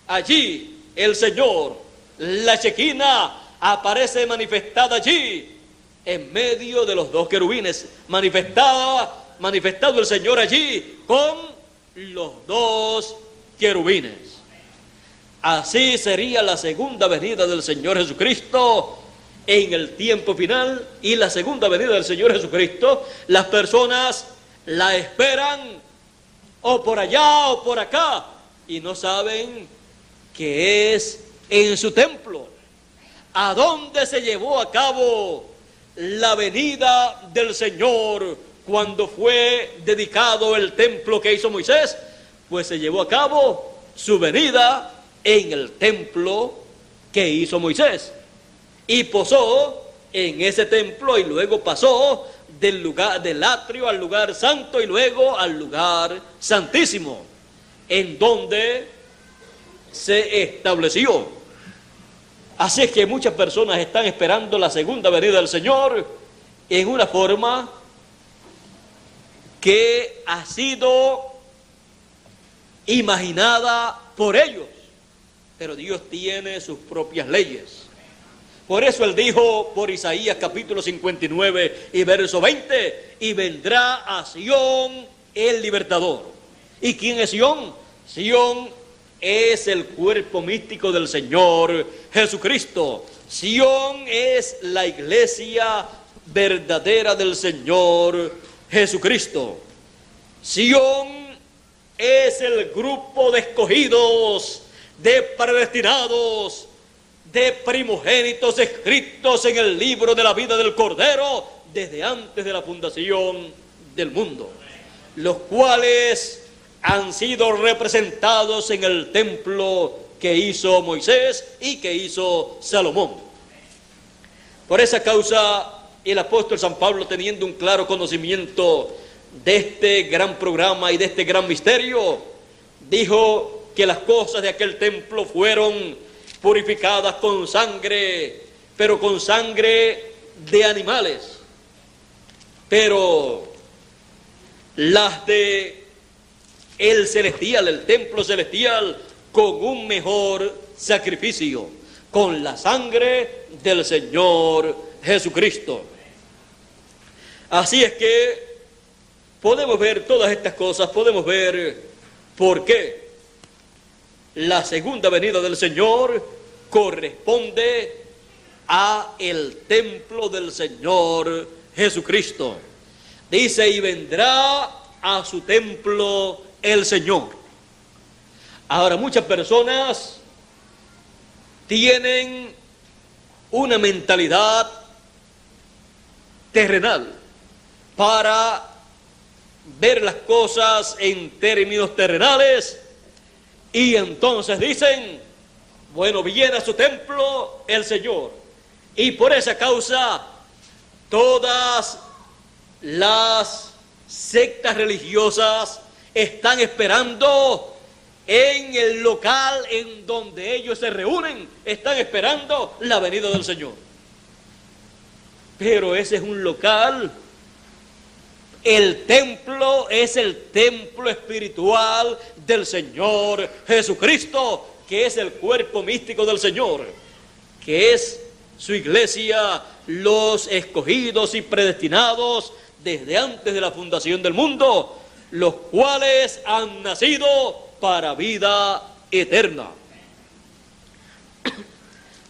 A: allí el Señor. La Shequina aparece manifestada allí en medio de los 2 querubines, manifestado el Señor allí con los 2 querubines. Así sería la segunda venida del Señor Jesucristo en el tiempo final. Y la segunda venida del Señor Jesucristo, las personas la esperan o por allá o por acá y no saben que es en su templo, a donde se llevó a cabo la venida del Señor cuando fue dedicado el templo que hizo Moisés. Pues se llevó a cabo su venida en el templo que hizo Moisés, y posó en ese templo, y luego pasó del atrio al lugar santo y luego al lugar santísimo, en donde se estableció. Así es que muchas personas están esperando la segunda venida del Señor en una forma que ha sido imaginada por ellos, pero Dios tiene sus propias leyes. Por eso Él dijo por Isaías capítulo 59 y verso 20, y vendrá a Sión el libertador. ¿Y quién es Sión? Sión es el cuerpo místico del Señor Jesucristo. Sión es la iglesia verdadera del Señor Jesucristo. Sión es el grupo de escogidos, de predestinados, de primogénitos escritos en el libro de la vida del Cordero desde antes de la fundación del mundo, los cuales han sido representados en el templo que hizo Moisés y que hizo Salomón. Por esa causa, el apóstol San Pablo, teniendo un claro conocimiento de este gran programa y de este gran misterio, dijo que las cosas de aquel templo fueron purificadas con sangre, pero con sangre de animales, pero las de el celestial, el templo celestial, con un mejor sacrificio, con la sangre del Señor Jesucristo. Así es que podemos ver todas estas cosas, podemos ver por qué la segunda venida del Señor corresponde a el templo del Señor Jesucristo. Dice, y vendrá a su templo el Señor. Ahora, muchas personas tienen una mentalidad terrenal para ver las cosas en términos terrenales, y entonces dicen, bueno, viene a su templo el Señor, y por esa causa todas las sectas religiosas están esperando en el local en donde ellos se reúnen, están esperando la venida del Señor. Pero ese es un local. El templo es el templo espiritual del Señor Jesucristo, que es el cuerpo místico del Señor, que es su iglesia, los escogidos y predestinados desde antes de la fundación del mundo, los cuales han nacido para vida eterna.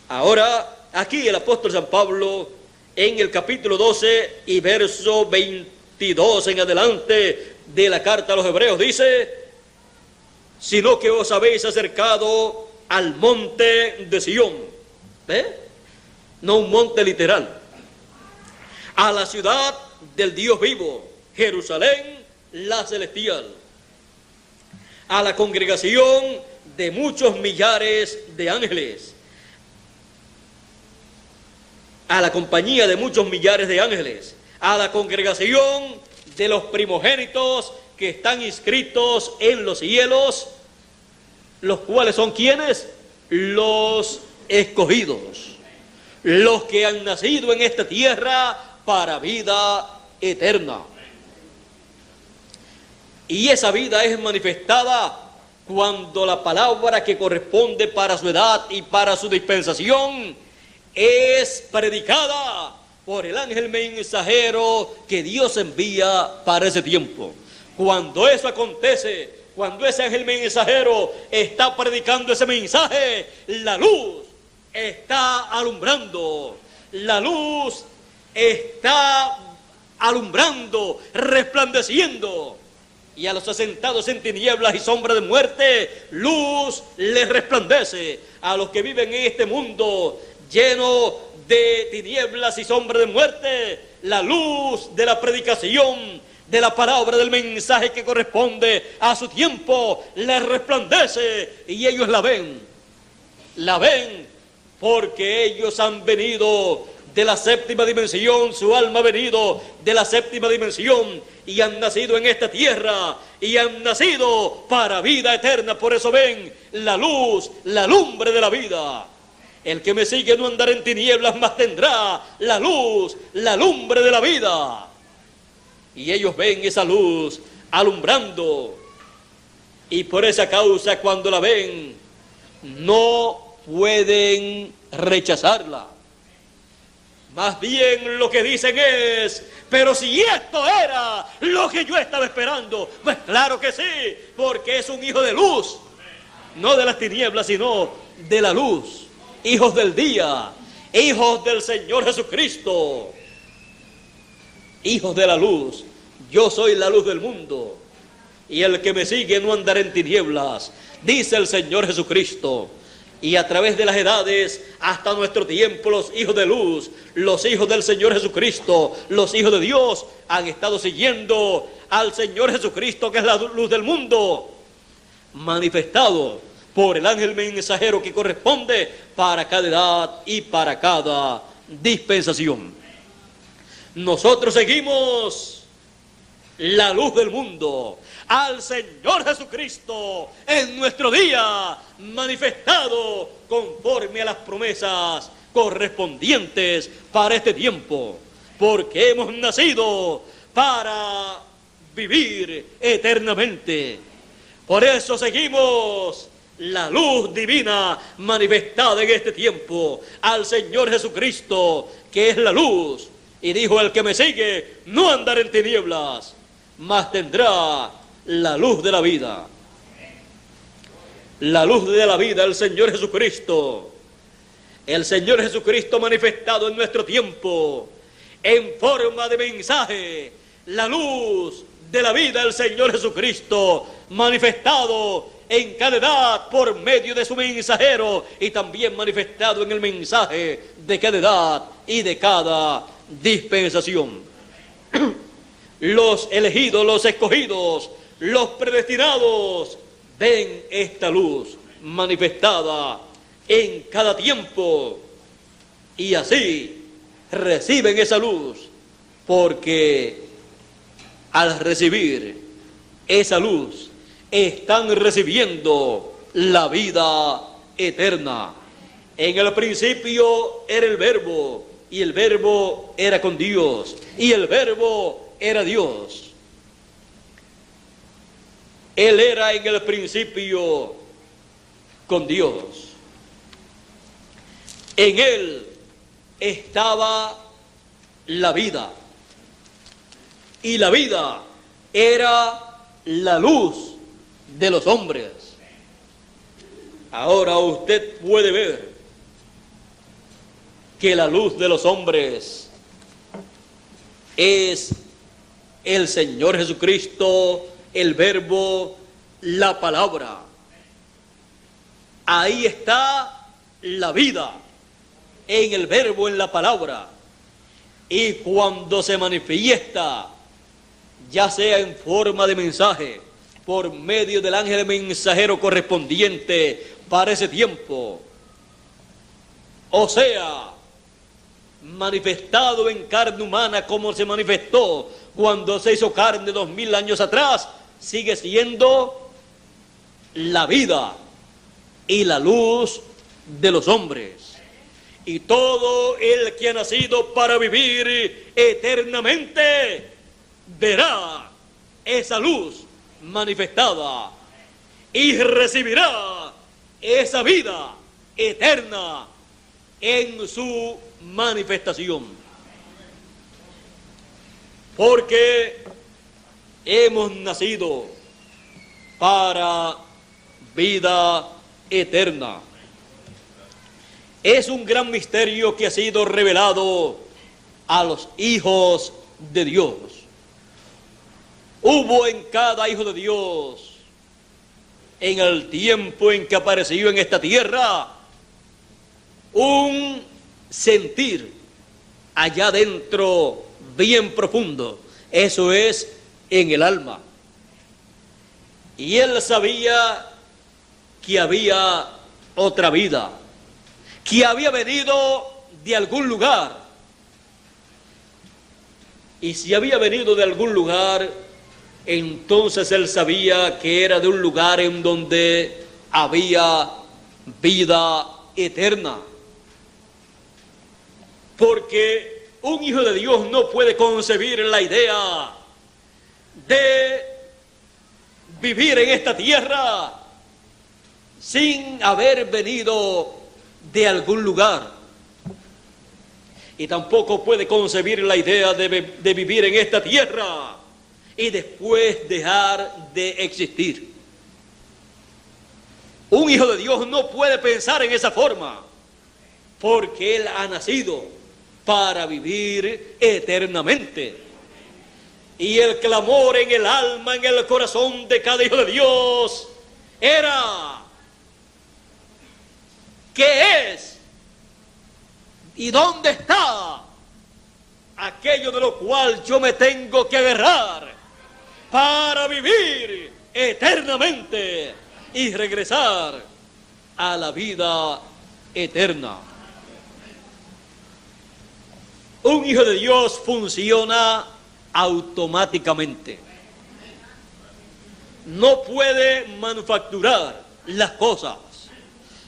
A: Ahora, aquí el apóstol San Pablo, en el capítulo 12 y verso 22 en adelante de la carta a los Hebreos, dice, sino que os habéis acercado al monte de Sión, no un monte literal, a la ciudad del Dios vivo, Jerusalén la celestial, a la congregación de muchos millares de ángeles, a la compañía de muchos millares de ángeles, a la congregación de los primogénitos que están inscritos en los cielos, los cuales son ¿quiénes? Los escogidos, los que han nacido en esta tierra para vida eterna. Y esa vida es manifestada cuando la palabra que corresponde para su edad y para su dispensación es predicada por el ángel mensajero que Dios envía para ese tiempo. Cuando eso acontece, cuando ese ángel mensajero está predicando ese mensaje, la luz está alumbrando, la luz está alumbrando, resplandeciendo. Y a los asentados en tinieblas y sombra de muerte, luz les resplandece. A los que viven en este mundo lleno de tinieblas y sombra de muerte, la luz de la predicación, de la palabra, del mensaje que corresponde a su tiempo, les resplandece y ellos la ven porque ellos han venido de la séptima dimensión, su alma ha venido de la séptima dimensión y han nacido en esta tierra y han nacido para vida eterna. Por eso ven la luz, la lumbre de la vida. El que me sigue no andará en tinieblas, mas tendrá la luz, la lumbre de la vida. Y ellos ven esa luz alumbrando, y por esa causa, cuando la ven, no pueden rechazarla. Más bien lo que dicen es, pero si esto era lo que yo estaba esperando, pues claro que sí, porque es un hijo de luz, no de las tinieblas, sino de la luz, hijos del día, hijos del Señor Jesucristo, hijos de la luz. Yo soy la luz del mundo, y el que me sigue no andará en tinieblas, dice el Señor Jesucristo. Y a través de las edades, hasta nuestro tiempo, los hijos de luz, los hijos del Señor Jesucristo, los hijos de Dios, han estado siguiendo al Señor Jesucristo, que es la luz del mundo, manifestado por el ángel mensajero que corresponde para cada edad y para cada dispensación. Nosotros seguimos la luz del mundo, al Señor Jesucristo en nuestro día, manifestado conforme a las promesas correspondientes para este tiempo, porque hemos nacido para vivir eternamente. Por eso seguimos la luz divina manifestada en este tiempo, al Señor Jesucristo, que es la luz. Y dijo: el que me sigue no andará en tinieblas, mas tendrá la luz de la vida. La luz de la vida, el Señor Jesucristo. El Señor Jesucristo manifestado en nuestro tiempo en forma de mensaje. La luz de la vida, el Señor Jesucristo manifestado en cada edad por medio de su mensajero, y también manifestado en el mensaje de cada edad y de cada dispensación. Los elegidos, los escogidos, los predestinados ven esta luz manifestada en cada tiempo, y así reciben esa luz, porque al recibir esa luz están recibiendo la vida eterna. En el principio era el Verbo, y el Verbo era con Dios, y el Verbo era Dios. Él era en el principio con Dios. En Él estaba la vida, y la vida era la luz de los hombres. Ahora usted puede ver que la luz de los hombres es el Señor Jesucristo, el Verbo, la palabra. Ahí está la vida, en el Verbo, en la palabra. Y cuando se manifiesta, ya sea en forma de mensaje, por medio del ángel mensajero correspondiente para ese tiempo, o sea, manifestado en carne humana como se manifestó cuando se hizo carne 2000 años atrás, sigue siendo la vida y la luz de los hombres. Y todo el que ha nacido para vivir eternamente verá esa luz manifestada y recibirá esa vida eterna en su manifestación. Porque hemos nacido para vida eterna. Es un gran misterio que ha sido revelado a los hijos de Dios. Hubo en cada hijo de Dios, en el tiempo en que apareció en esta tierra, un sentir allá dentro bien profundo. Eso es en el alma. Y él sabía que había otra vida, que había venido de algún lugar. Y si había venido de algún lugar, entonces él sabía que era de un lugar en donde había vida eterna. Porque un hijo de Dios no puede concebir la idea de vivir en esta tierra sin haber venido de algún lugar. Y tampoco puede concebir la idea de vivir en esta tierra y después dejar de existir. Un hijo de Dios no puede pensar en esa forma, porque él ha nacido para vivir eternamente. Y el clamor en el alma, en el corazón de cada hijo de Dios era: ¿qué es? ¿Y dónde está aquello de lo cual yo me tengo que agarrar para vivir eternamente y regresar a la vida eterna? Un hijo de Dios funciona automáticamente. No puede manufacturar las cosas,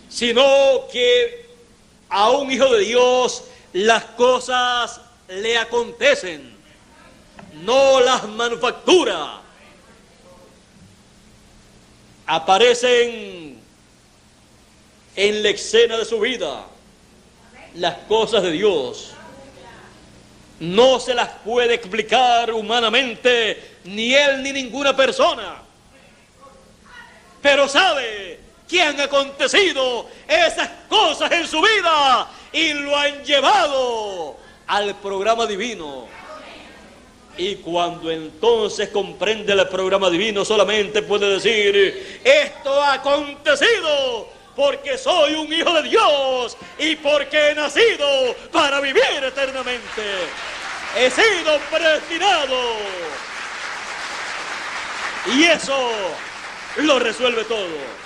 A: sino que a un hijo de Dios las cosas le acontecen, no las manufactura. Aparecen en la escena de su vida las cosas de Dios. No se las puede explicar humanamente, ni él ni ninguna persona. Pero sabe que han acontecido esas cosas en su vida y lo han llevado al programa divino. Y cuando entonces comprende el programa divino, solamente puede decir: esto ha acontecido porque soy un hijo de Dios y porque he nacido para vivir eternamente. He sido predestinado. Y eso lo resuelve todo.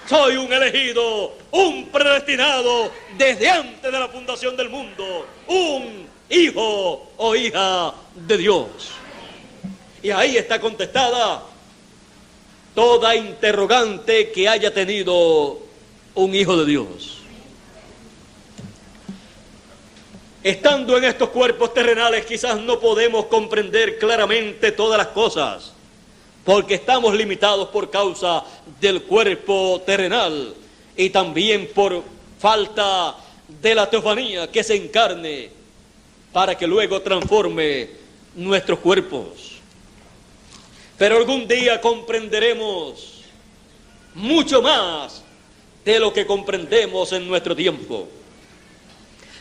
A: Soy un elegido, un predestinado desde antes de la fundación del mundo, un hijo o hija de Dios. Y ahí está contestada toda interrogante que haya tenido un hijo de Dios. Estando en estos cuerpos terrenales, quizás no podemos comprender claramente todas las cosas, porque estamos limitados por causa del cuerpo terrenal y también por falta de la teofanía que se encarne para que luego transforme nuestros cuerpos. Pero algún día comprenderemos mucho más de lo que comprendemos en nuestro tiempo.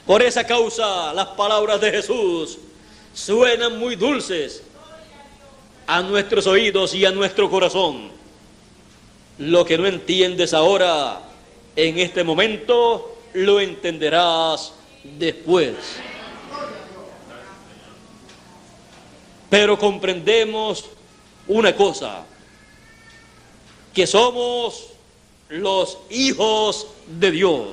A: Por esa causa, las palabras de Jesús suenan muy dulces a nuestros oídos y a nuestro corazón. Lo que no entiendes ahora, en este momento, lo entenderás después. Pero comprendemos una cosa, que somos los hijos de Dios,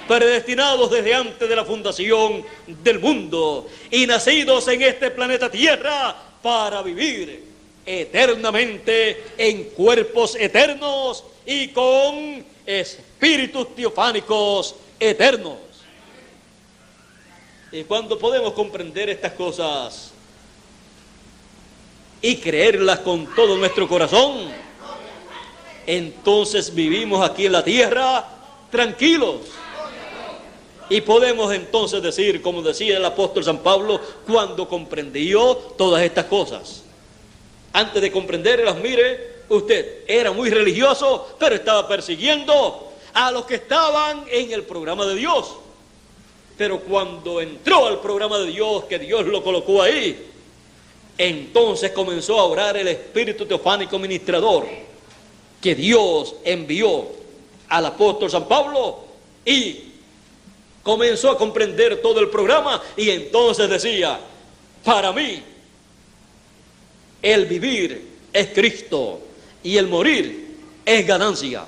A: predestinados desde antes de la fundación del mundo y nacidos en este planeta Tierra para vivir eternamente en cuerpos eternos y con espíritus teofánicos eternos. Y cuando podemos comprender estas cosas y creerlas con todo nuestro corazón, entonces vivimos aquí en la tierra tranquilos. Y podemos entonces decir, como decía el apóstol San Pablo, cuando comprendió todas estas cosas. Antes de comprenderlas, mire, usted era muy religioso, pero estaba persiguiendo a los que estaban en el programa de Dios. Pero cuando entró al programa de Dios, que Dios lo colocó ahí, entonces comenzó a orar el Espíritu Teofánico Ministrador, que Dios envió al apóstol San Pablo, y comenzó a comprender todo el programa, y entonces decía: para mí el vivir es Cristo y el morir es ganancia.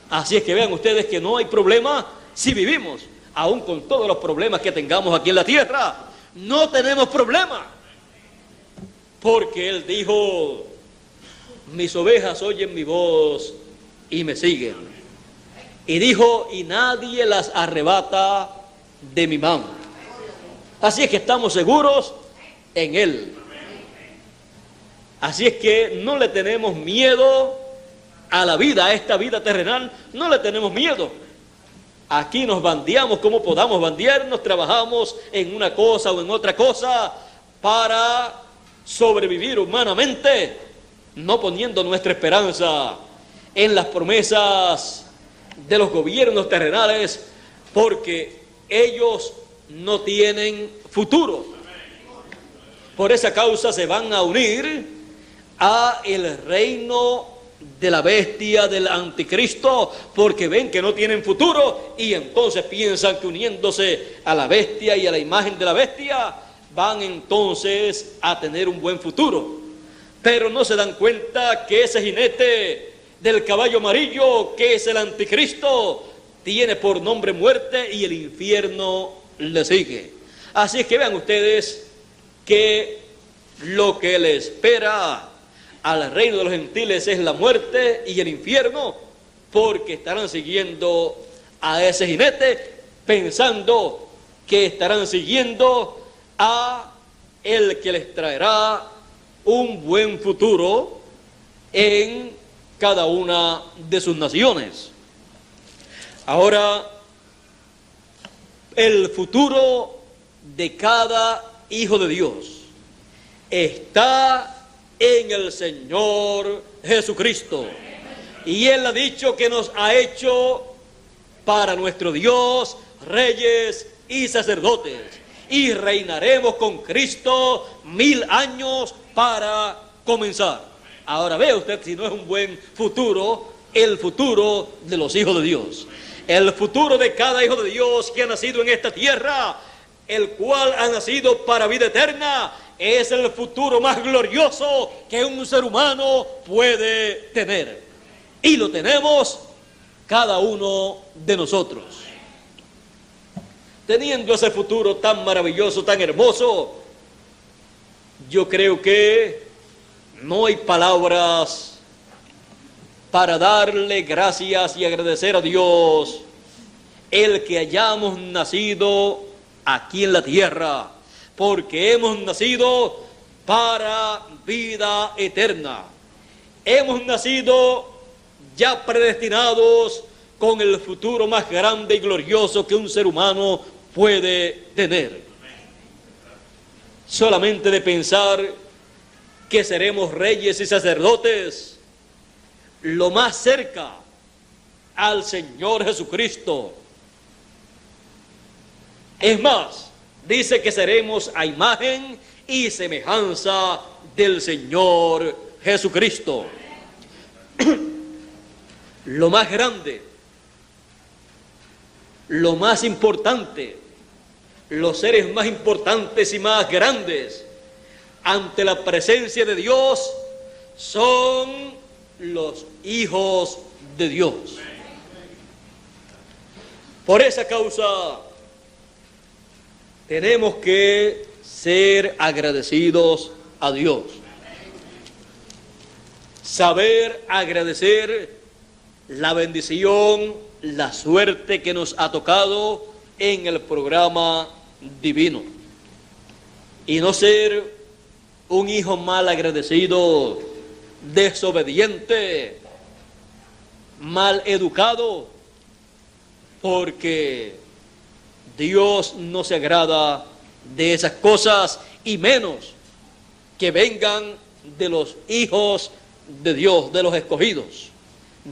A: Así es que vean ustedes que no hay problema si vivimos, aun con todos los problemas que tengamos aquí en la tierra, no tenemos problema, porque Él dijo: mis ovejas oyen mi voz y me siguen. Y dijo: y nadie las arrebata de mi mano. Así es que estamos seguros en Él. Así es que no le tenemos miedo a la vida, a esta vida terrenal, no le tenemos miedo. Aquí nos bandeamos como podamos bandearnos, trabajamos en una cosa o en otra cosa para sobrevivir humanamente, no poniendo nuestra esperanza en las promesas de los gobiernos terrenales, porque ellos no tienen futuro. Por esa causa se van a unir a el reino de la bestia, del anticristo, porque ven que no tienen futuro y entonces piensan que uniéndose a la bestia y a la imagen de la bestia van entonces a tener un buen futuro. Pero no se dan cuenta que ese jinete del caballo amarillo, que es el anticristo, tiene por nombre muerte y el infierno le sigue. Así es que vean ustedes que lo que le espera al reino de los gentiles es la muerte y el infierno, porque estarán siguiendo a ese jinete, pensando que estarán siguiendo a el que les traerá un buen futuro en cada una de sus naciones. Ahora, el futuro de cada hijo de Dios está en el Señor Jesucristo. Y Él ha dicho que nos ha hecho para nuestro Dios reyes y sacerdotes. Y reinaremos con Cristo 1000 años para comenzar. Ahora ve usted si no es un buen futuro, el futuro de los hijos de Dios. El futuro de cada hijo de Dios que ha nacido en esta tierra, el cual ha nacido para vida eterna, es el futuro más glorioso que un ser humano puede tener. Y lo tenemos cada uno de nosotros. Teniendo ese futuro tan maravilloso, tan hermoso, yo creo que no hay palabras para darle gracias y agradecer a Dios el que hayamos nacido aquí en la tierra, porque hemos nacido para vida eterna. Hemos nacido ya predestinados con el futuro más grande y glorioso que un ser humano puede tener. Solamente de pensar que seremos reyes y sacerdotes, lo más cerca al Señor Jesucristo. Es más, dice que seremos a imagen y semejanza del Señor Jesucristo. Lo más grande, lo más importante, los seres más importantes y más grandes ante la presencia de Dios son los hijos de Dios. Por esa causa tenemos que ser agradecidos a Dios. Saber agradecer la bendición, la suerte que nos ha tocado en el programa divino. Y no ser un hijo mal agradecido, desobediente, mal educado, porque Dios no se agrada de esas cosas, y menos que vengan de los hijos de Dios, de los escogidos,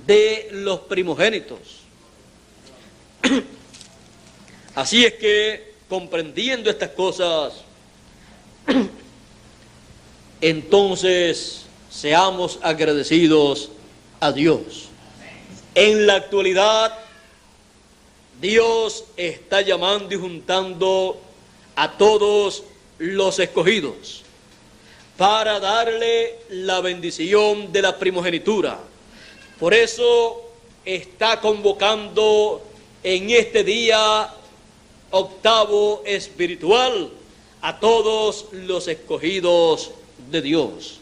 A: de los primogénitos. Así es que, comprendiendo estas cosas, entonces seamos agradecidos a Dios. En la actualidad, Dios está llamando y juntando a todos los escogidos para darle la bendición de la primogenitura. Por eso está convocando en este día octavo espiritual a todos los escogidos de Dios.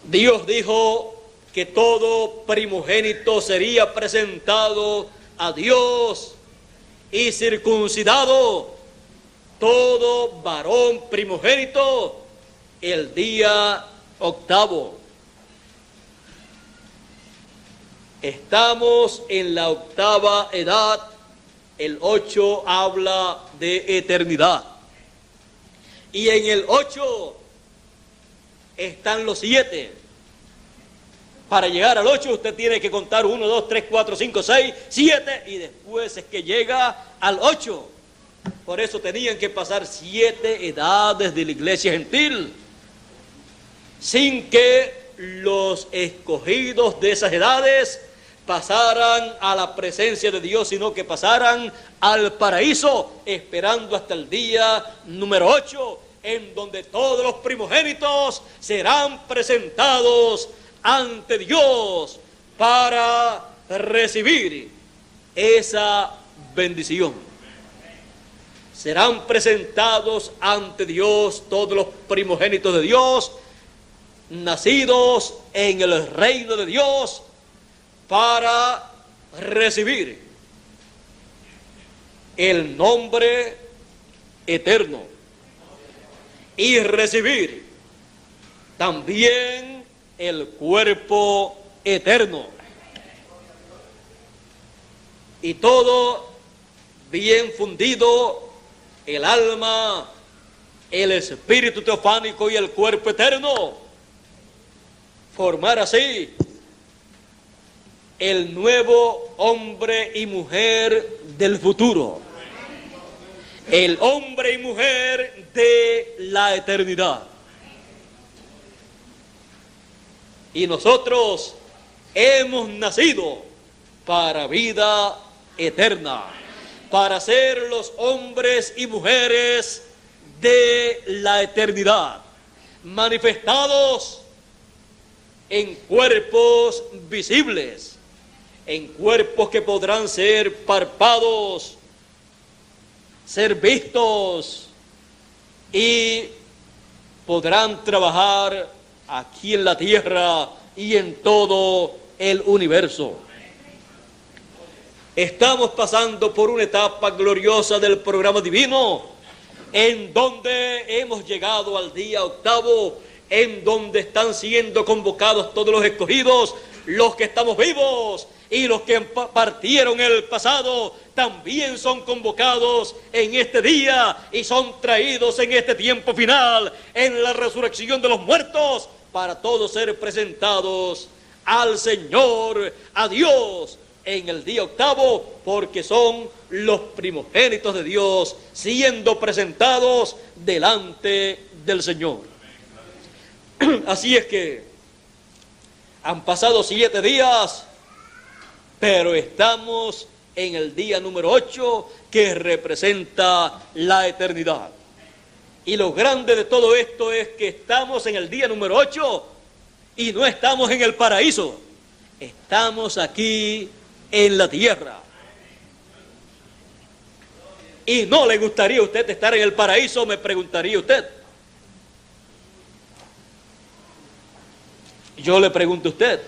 A: Dios dijo que todo primogénito sería presentado a Dios y circuncidado todo varón primogénito el día octavo. Estamos en la octava edad. El 8 habla de eternidad. Y en el 8 están los 7. Para llegar al 8 usted tiene que contar 1, 2, 3, 4, 5, 6, 7 y después es que llega al 8. Por eso tenían que pasar 7 edades de la iglesia gentil, sin que los escogidos de esas edades pasaran a la presencia de Dios, sino que pasaran al paraíso, esperando hasta el día número 8, en donde todos los primogénitos serán presentados ante Dios para recibir esa bendición. Serán presentados ante Dios todos los primogénitos de Dios, nacidos en el reino de Dios, para recibir el nombre eterno y recibir también el cuerpo eterno. Y todo bien fundido, el alma, el espíritu teofánico y el cuerpo eterno, formar así el nuevo hombre y mujer del futuro, el hombre y mujer de la eternidad. Y nosotros hemos nacido para vida eterna, para ser los hombres y mujeres de la eternidad, manifestados en cuerpos visibles, en cuerpos que podrán ser palpados, ser vistos y podrán trabajar aquí en la tierra y en todo el universo. Estamos pasando por una etapa gloriosa del programa divino, en donde hemos llegado al día 8, en donde están siendo convocados todos los escogidos, los que estamos vivos y los que partieron el pasado, también son convocados en este día y son traídos en este tiempo final, en la resurrección de los muertos, para todos ser presentados al Señor, a Dios, en el día 8, porque son los primogénitos de Dios siendo presentados delante del Señor. Así es que han pasado 7 días, pero estamos en el día número 8, que representa la eternidad. Y lo grande de todo esto es que estamos en el día número 8 y no estamos en el paraíso. Estamos aquí en la tierra. ¿Y no le gustaría a usted estar en el paraíso?, me preguntaría usted. Yo le pregunto a usted,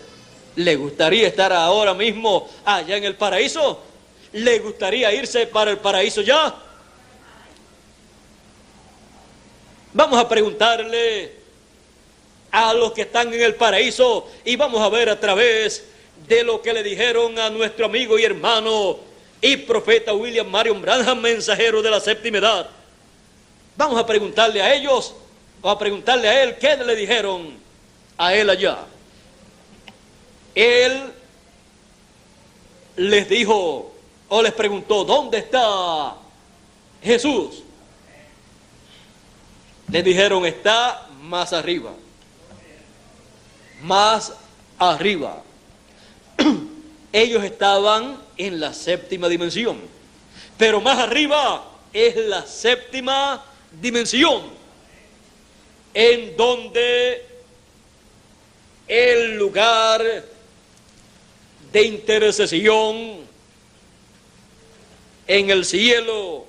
A: ¿le gustaría estar ahora mismo allá en el paraíso? ¿Le gustaría irse para el paraíso ya? Vamos a preguntarle a los que están en el paraíso y vamos a ver a través de lo que le dijeron a nuestro amigo y hermano y profeta William Marion Branham, mensajero de la séptima edad. Vamos a preguntarle a ellos, o a preguntarle a él, ¿qué le dijeron a él allá? Él les dijo, o les preguntó, ¿dónde está Jesús? Les dijeron, está más arriba. Más arriba. Ellos estaban en la séptima dimensión, pero más arriba es la séptima dimensión, en donde el lugar de intercesión en el cielo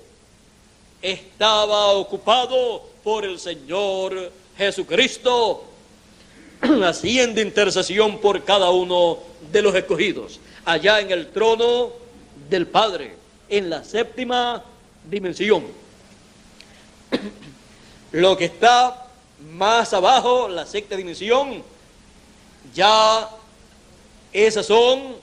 A: estaba ocupado por el Señor Jesucristo, haciendo intercesión por cada uno de los escogidos, allá en el trono del Padre, en la séptima dimensión. Lo que está más abajo, la sexta dimensión, ya esas son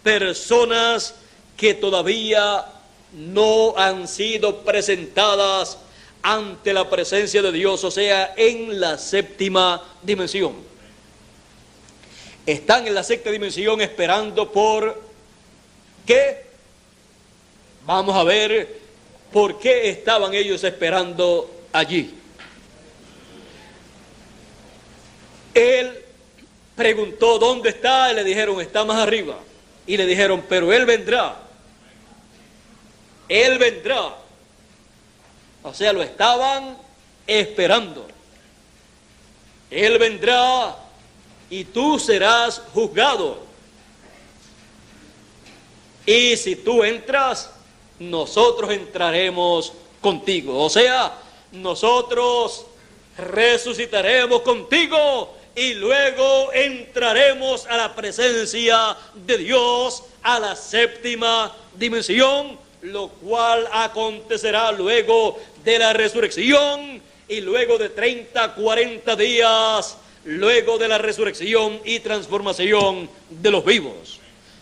A: personas que todavía no han sido presentadas ante la presencia de Dios, o sea, en la séptima dimensión. están en la sexta dimensión esperando por qué. Vamos a ver por qué estaban ellos esperando allí. Él preguntó dónde está y le dijeron está más arriba. Y le dijeron pero él vendrá. Él vendrá. O sea, lo estaban esperando. Él vendrá y tú serás juzgado. Y si tú entras, nosotros entraremos contigo. O sea, nosotros resucitaremos contigo y luego entraremos a la presencia de Dios, a la séptima dimensión, lo cual acontecerá luego de la resurrección y luego de 30, 40 días, luego de la resurrección y transformación de los vivos.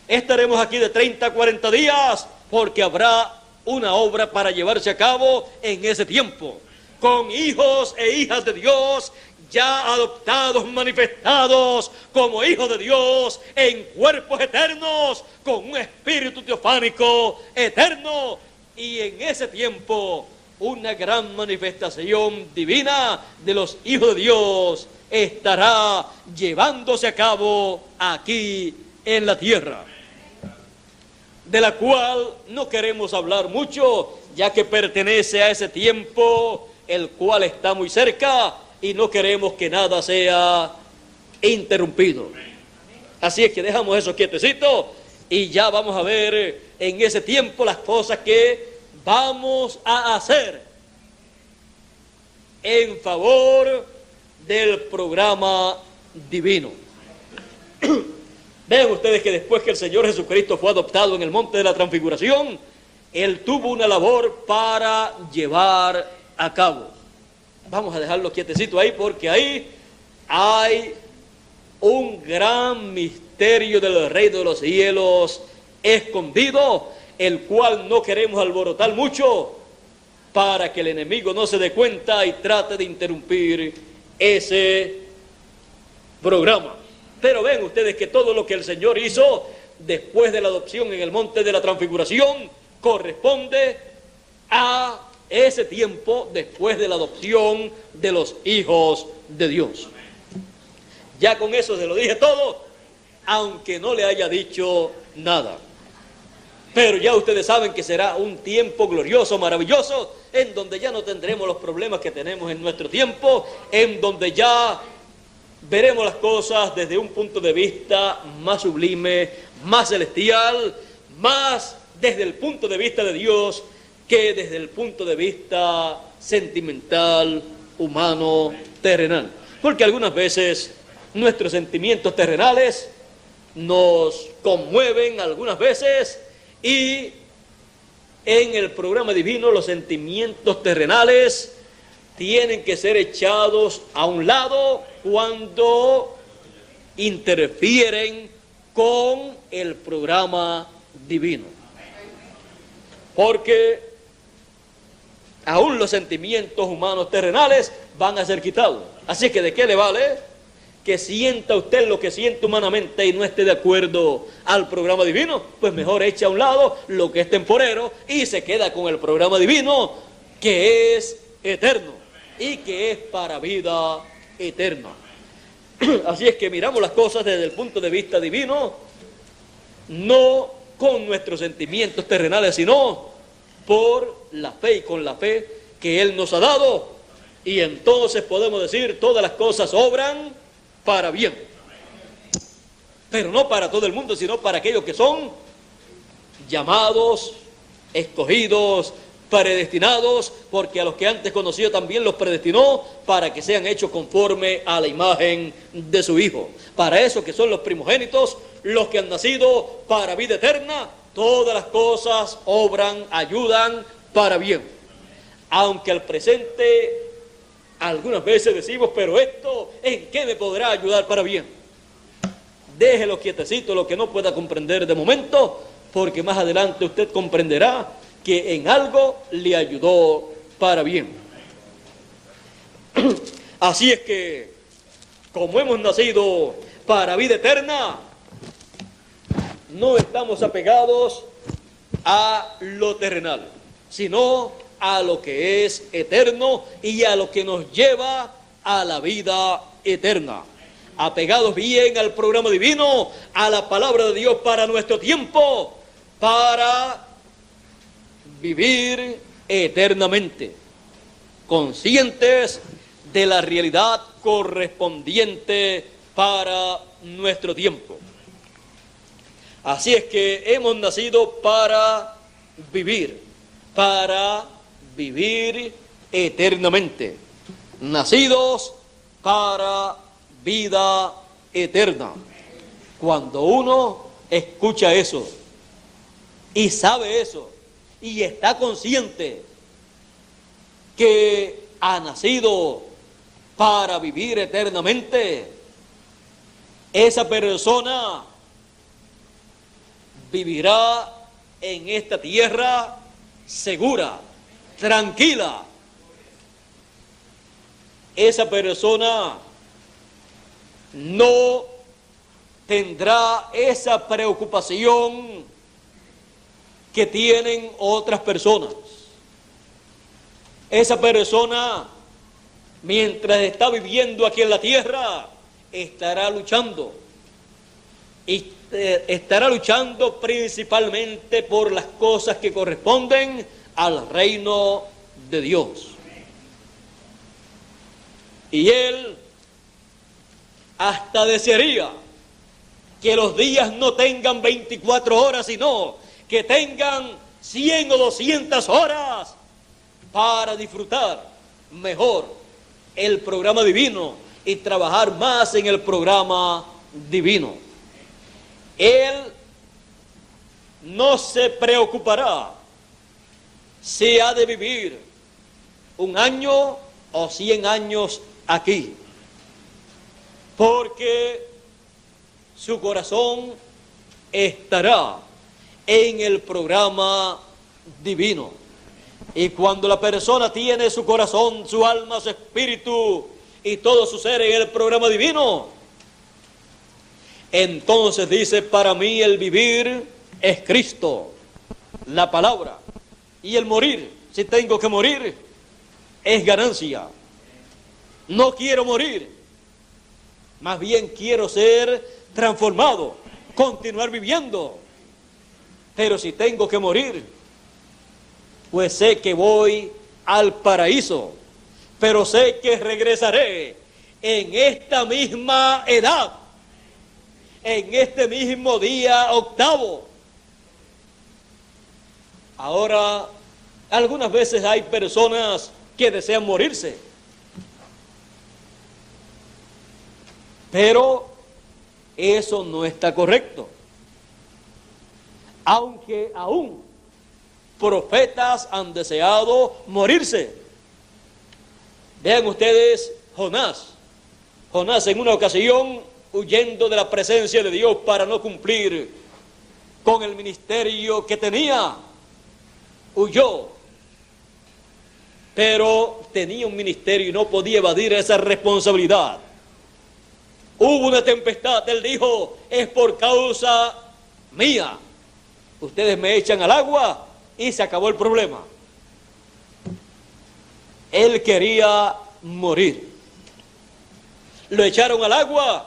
A: Estaremos aquí de 30 a 40 días porque habrá una obra para llevarse a cabo en ese tiempo, con hijos e hijas de Dios ya adoptados, manifestados como hijos de Dios en cuerpos eternos, con un espíritu teofánico eterno, y en ese tiempo una gran manifestación divina de los hijos de Dios estará llevándose a cabo aquí en la tierra, de la cual no queremos hablar mucho, ya que pertenece a ese tiempo, el cual está muy cerca, y no queremos que nada sea interrumpido. Así es que dejamos eso quietecito, y ya vamos a ver en ese tiempo las cosas que vamos a hacer en favor del programa divino. Vean ustedes que después que el Señor Jesucristo fue adoptado en el monte de la transfiguración, Él tuvo una labor para llevar a cabo. Vamos a dejarlo quietecito ahí porque ahí hay un gran misterio del reino de los cielos escondido, el cual no queremos alborotar mucho para que el enemigo no se dé cuenta y trate de interrumpir ese programa. Pero ven ustedes que todo lo que el Señor hizo después de la adopción en el monte de la transfiguración corresponde a ese tiempo después de la adopción de los hijos de Dios. Ya con eso se lo dije todo, aunque no le haya dicho nada. Pero ya ustedes saben que será un tiempo glorioso, maravilloso, en donde ya no tendremos los problemas que tenemos en nuestro tiempo, en donde ya veremos las cosas desde un punto de vista más sublime, más celestial, más desde el punto de vista de Dios que desde el punto de vista sentimental, humano, terrenal. Porque algunas veces nuestros sentimientos terrenales nos conmueven algunas veces, y en el programa divino los sentimientos terrenales tienen que ser echados a un lado cuando interfieren con el programa divino. Porque aún los sentimientos humanos terrenales van a ser quitados. Así que ¿de qué le vale que sienta usted lo que siente humanamente y no esté de acuerdo al programa divino? Pues mejor echa a un lado lo que es temporero y se queda con el programa divino, que es eterno y que es para vida eterna. Así es que miramos las cosas desde el punto de vista divino, no con nuestros sentimientos terrenales, sino por la fe y con la fe que Él nos ha dado, y entonces podemos decir todas las cosas obran para bien, pero no para todo el mundo, sino para aquellos que son llamados, escogidos, predestinados, porque a los que antes conoció también los predestinó para que sean hechos conforme a la imagen de su Hijo. Para eso que son los primogénitos, los que han nacido para vida eterna, todas las cosas obran, ayudan para bien. Aunque al presente algunas veces decimos, pero esto, ¿en qué me podrá ayudar para bien? Déjelo quietecito lo que no pueda comprender de momento, porque más adelante usted comprenderá que en algo le ayudó para bien. Así es que, como hemos nacido para vida eterna, no estamos apegados a lo terrenal, sino a lo que es eterno y a lo que nos lleva a la vida eterna. Apegados bien al programa divino, a la palabra de Dios para nuestro tiempo, para vivir eternamente, conscientes de la realidad correspondiente para nuestro tiempo. Así es que hemos nacido para vivir eternamente, nacidos para vida eterna. Cuando uno escucha eso y sabe eso y está consciente que ha nacido para vivir eternamente, esa persona vivirá en esta tierra segura, tranquila. Esa persona no tendrá esa preocupación que tienen otras personas. Esa persona, mientras está viviendo aquí en la tierra, estará luchando. Y estará luchando principalmente por las cosas que corresponden al reino de Dios. Y él hasta desearía que los días no tengan 24 horas, sino que tengan 100 o 200 horas para disfrutar mejor el programa divino y trabajar más en el programa divino. Él no se preocupará si ha de vivir 1 año o 100 años aquí, porque su corazón estará en el programa divino. Y cuando la persona tiene su corazón, su alma, su espíritu y todo su ser en el programa divino, entonces dice: para mí el vivir es Cristo, la palabra, y el morir, si tengo que morir, es ganancia. No quiero morir, más bien quiero ser transformado, continuar viviendo. Pero si tengo que morir, pues sé que voy al paraíso, pero sé que regresaré en esta misma edad, en este mismo día octavo. Ahora, algunas veces hay personas que desean morirse, pero eso no está correcto. Aunque aún profetas han deseado morirse. Vean ustedes Jonás. Jonás en una ocasión, huyendo de la presencia de Dios para no cumplir con el ministerio que tenía, huyó. Pero tenía un ministerio y no podía evadir esa responsabilidad. Hubo una tempestad, él dijo: es por causa mía. Ustedes me echan al agua y se acabó el problema. Él quería morir. Lo echaron al agua,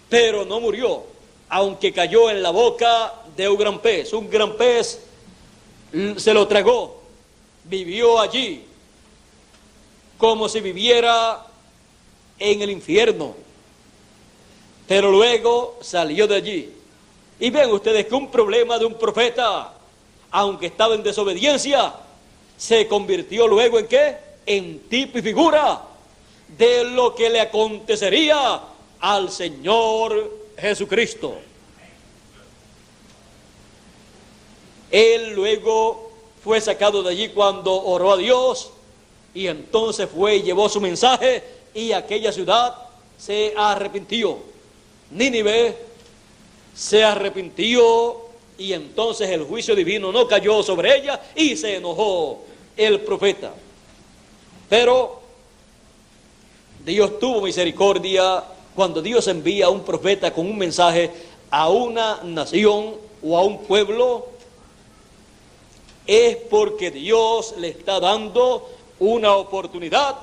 A: pero no murió, aunque cayó en la boca de un gran pez. Un gran pez se lo tragó, vivió allí como si viviera en el infierno, pero luego salió de allí. Y ven ustedes que un problema de un profeta, aunque estaba en desobediencia, se convirtió luego ¿en qué? En tipo y figura de lo que le acontecería al Señor Jesucristo. Él luego fue sacado de allí cuando oró a Dios, y entonces fue y llevó su mensaje, y aquella ciudad se arrepintió. Nínive se arrepintió, y entonces el juicio divino no cayó sobre ella y se enojó el profeta. Pero Dios tuvo misericordia cuando Dios envía a un profeta con un mensaje a una nación o a un pueblo, es porque Dios le está dando una oportunidad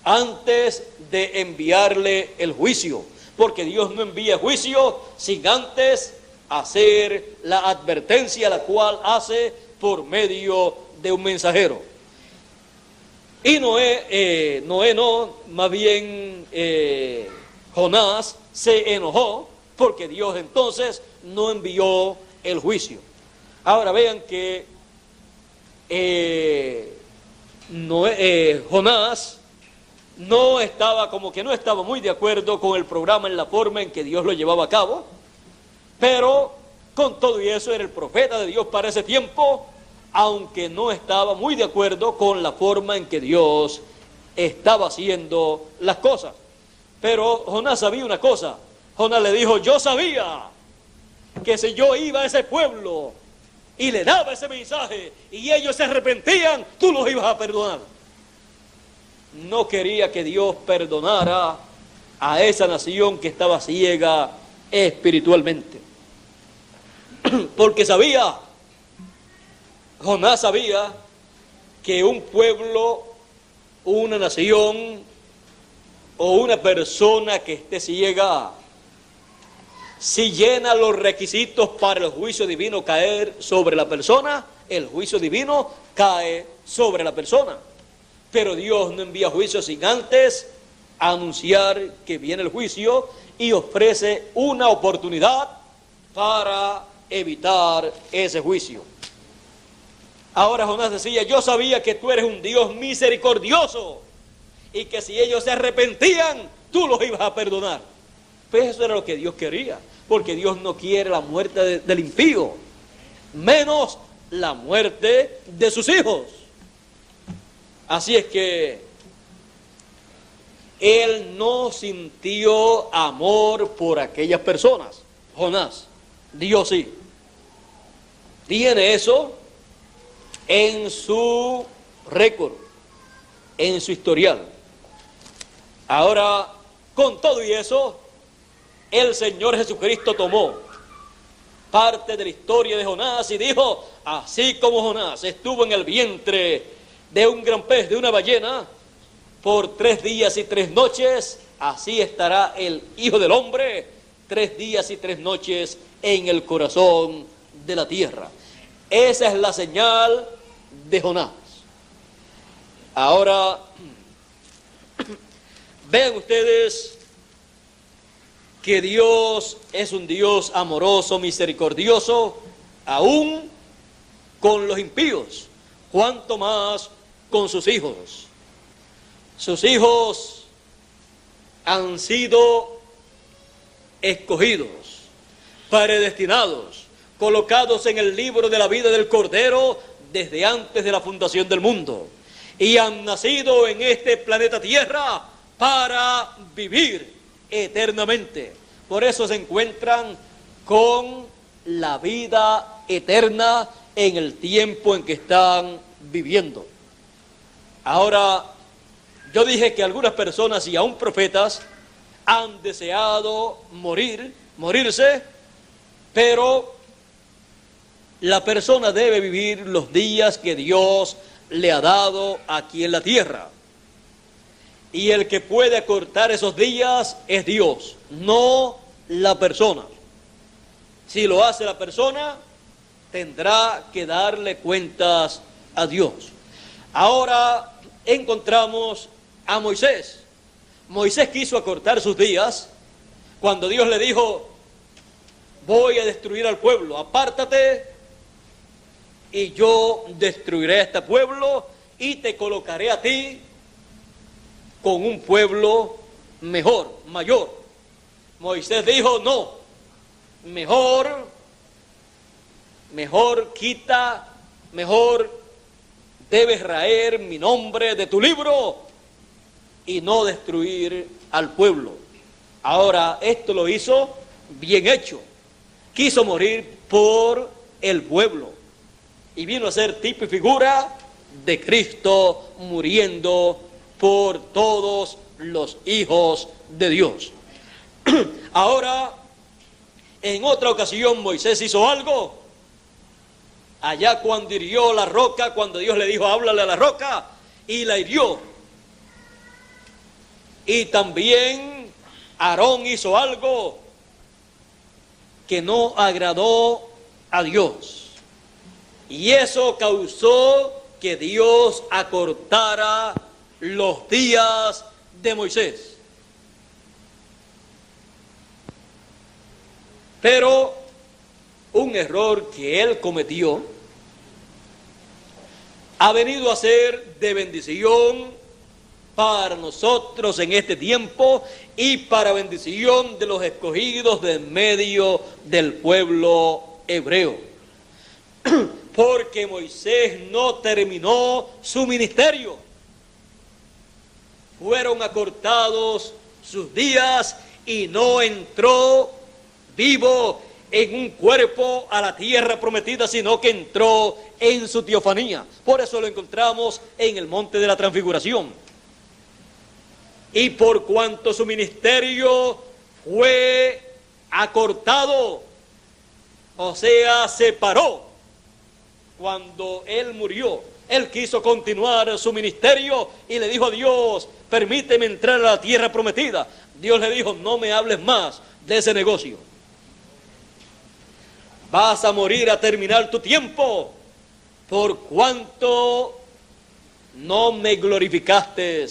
A: antes de enviarle el juicio, porque Dios no envía juicio sin antes hacer la advertencia, la cual hace por medio de un mensajero. Y Jonás se enojó porque Dios entonces no envió el juicio. Ahora vean que Jonás no estaba muy de acuerdo con el programa en la forma en que Dios lo llevaba a cabo, pero con todo y eso era el profeta de Dios para ese tiempo, aunque no estaba muy de acuerdo con la forma en que Dios estaba haciendo las cosas. Pero Jonás sabía una cosa. Jonás le dijo: yo sabía que si yo iba a ese pueblo y le daba ese mensaje y ellos se arrepentían, tú los ibas a perdonar. No quería que Dios perdonara a esa nación que estaba ciega espiritualmente. Porque Jonás sabía que un pueblo, una nación o una persona que esté ciega, si llena los requisitos para el juicio divino caer sobre la persona, el juicio divino cae sobre la persona. Pero Dios no envía juicio sin antes anunciar que viene el juicio y ofrece una oportunidad para evitar ese juicio. Ahora Jonás decía: yo sabía que tú eres un Dios misericordioso y que si ellos se arrepentían, tú los ibas a perdonar. Pues eso era lo que Dios quería, porque Dios no quiere la muerte del impío, menos la muerte de sus hijos. Así es que él no sintió amor por aquellas personas. Jonás, Dios sí. Tiene eso en su récord, en su historial. Ahora, con todo y eso, el Señor Jesucristo tomó parte de la historia de Jonás y dijo: así como Jonás estuvo en el vientre de un gran pez, de una ballena, por 3 días y 3 noches, así estará el Hijo del Hombre 3 días y 3 noches en el corazón de la tierra. Esa es la señal de Jonás. Ahora, vean ustedes que Dios es un Dios amoroso, misericordioso, aún con los impíos, cuanto más con sus hijos. Sus hijos han sido escogidos, predestinados, colocados en el libro de la vida del Cordero desde antes de la fundación del mundo, y han nacido en este planeta Tierra para vivir eternamente. Por eso se encuentran con la vida eterna en el tiempo en que están viviendo. Ahora, yo dije que algunas personas y aún profetas han deseado morirse, pero la persona debe vivir los días que Dios le ha dado aquí en la tierra. Y el que puede acortar esos días es Dios, no la persona. Si lo hace la persona, tendrá que darle cuentas a Dios. Ahora encontramos a Moisés. Moisés quiso acortar sus días cuando Dios le dijo: voy a destruir al pueblo, apártate y yo destruiré a este pueblo y te colocaré a ti con un pueblo mejor, mayor. Moisés dijo: no, mejor debes raer mi nombre de tu libro y no destruir al pueblo. Ahora, esto lo hizo bien hecho. Quiso morir por el pueblo y vino a ser tipo y figura de Cristo muriendo por todos los hijos de Dios. Ahora, en otra ocasión Moisés hizo algo. Allá cuando hirió la roca, cuando Dios le dijo, háblale a la roca, y la hirió. Y también Aarón hizo algo que no agradó a Dios. Y eso causó que Dios acortara los días de Moisés. Pero un error que él cometió ha venido a ser de bendición para nosotros en este tiempo y para bendición de los escogidos de en medio del pueblo hebreo. Porque Moisés no terminó su ministerio. Fueron acortados sus días y no entró vivo en un cuerpo a la tierra prometida, sino que entró en su teofanía. Por eso lo encontramos en el monte de la transfiguración. Y por cuanto su ministerio fue acortado, o sea, se paró, cuando él murió, él quiso continuar su ministerio y le dijo a Dios, permíteme entrar a la tierra prometida. Dios le dijo, no me hables más de ese negocio. Vas a morir a terminar tu tiempo, por cuanto no me glorificaste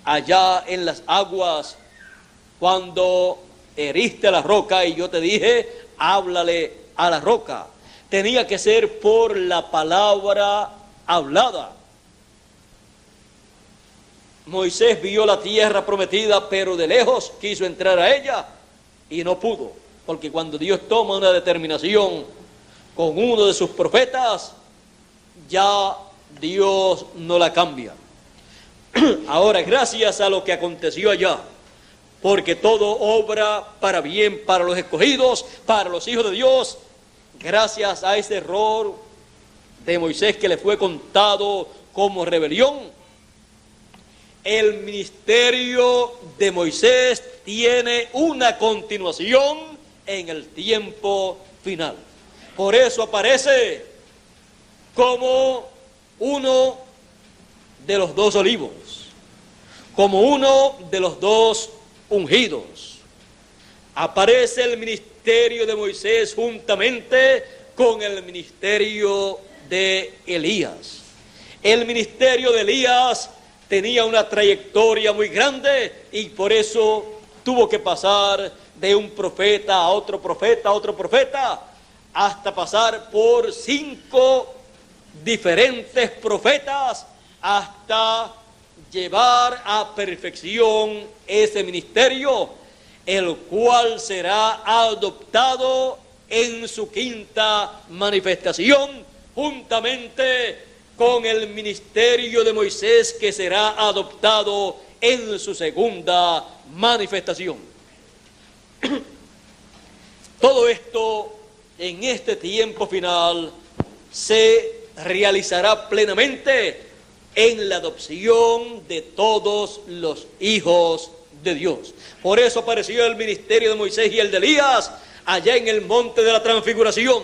A: allá en las aguas, cuando heriste a la roca y yo te dije, háblale a la roca. Tenía que ser por la palabra hablada. Moisés vio la tierra prometida, pero de lejos quiso entrar a ella y no pudo, porque cuando Dios toma una determinación con uno de sus profetas, ya Dios no la cambia. Ahora, gracias a lo que aconteció allá, porque todo obra para bien para los escogidos, para los hijos de Dios, gracias a ese error de Moisés que le fue contado como rebelión, el ministerio de Moisés tiene una continuación en el tiempo final. Por eso aparece como uno de los dos olivos, como uno de los dos ungidos. Aparece el ministerio de Moisés juntamente con el ministerio de Elías. El ministerio de Elías tenía una trayectoria muy grande y por eso tuvo que pasar de un profeta a otro profeta, a otro profeta, hasta pasar por 5 diferentes profetas, hasta llevar a perfección ese ministerio, el cual será adoptado en su 5ª manifestación, juntamente con el ministerio de Moisés, que será adoptado en su 2ª manifestación. Todo esto en este tiempo final se realizará plenamente en la adopción de todos los hijos de Dios. Por eso apareció el ministerio de Moisés y el de Elías allá en el monte de la transfiguración,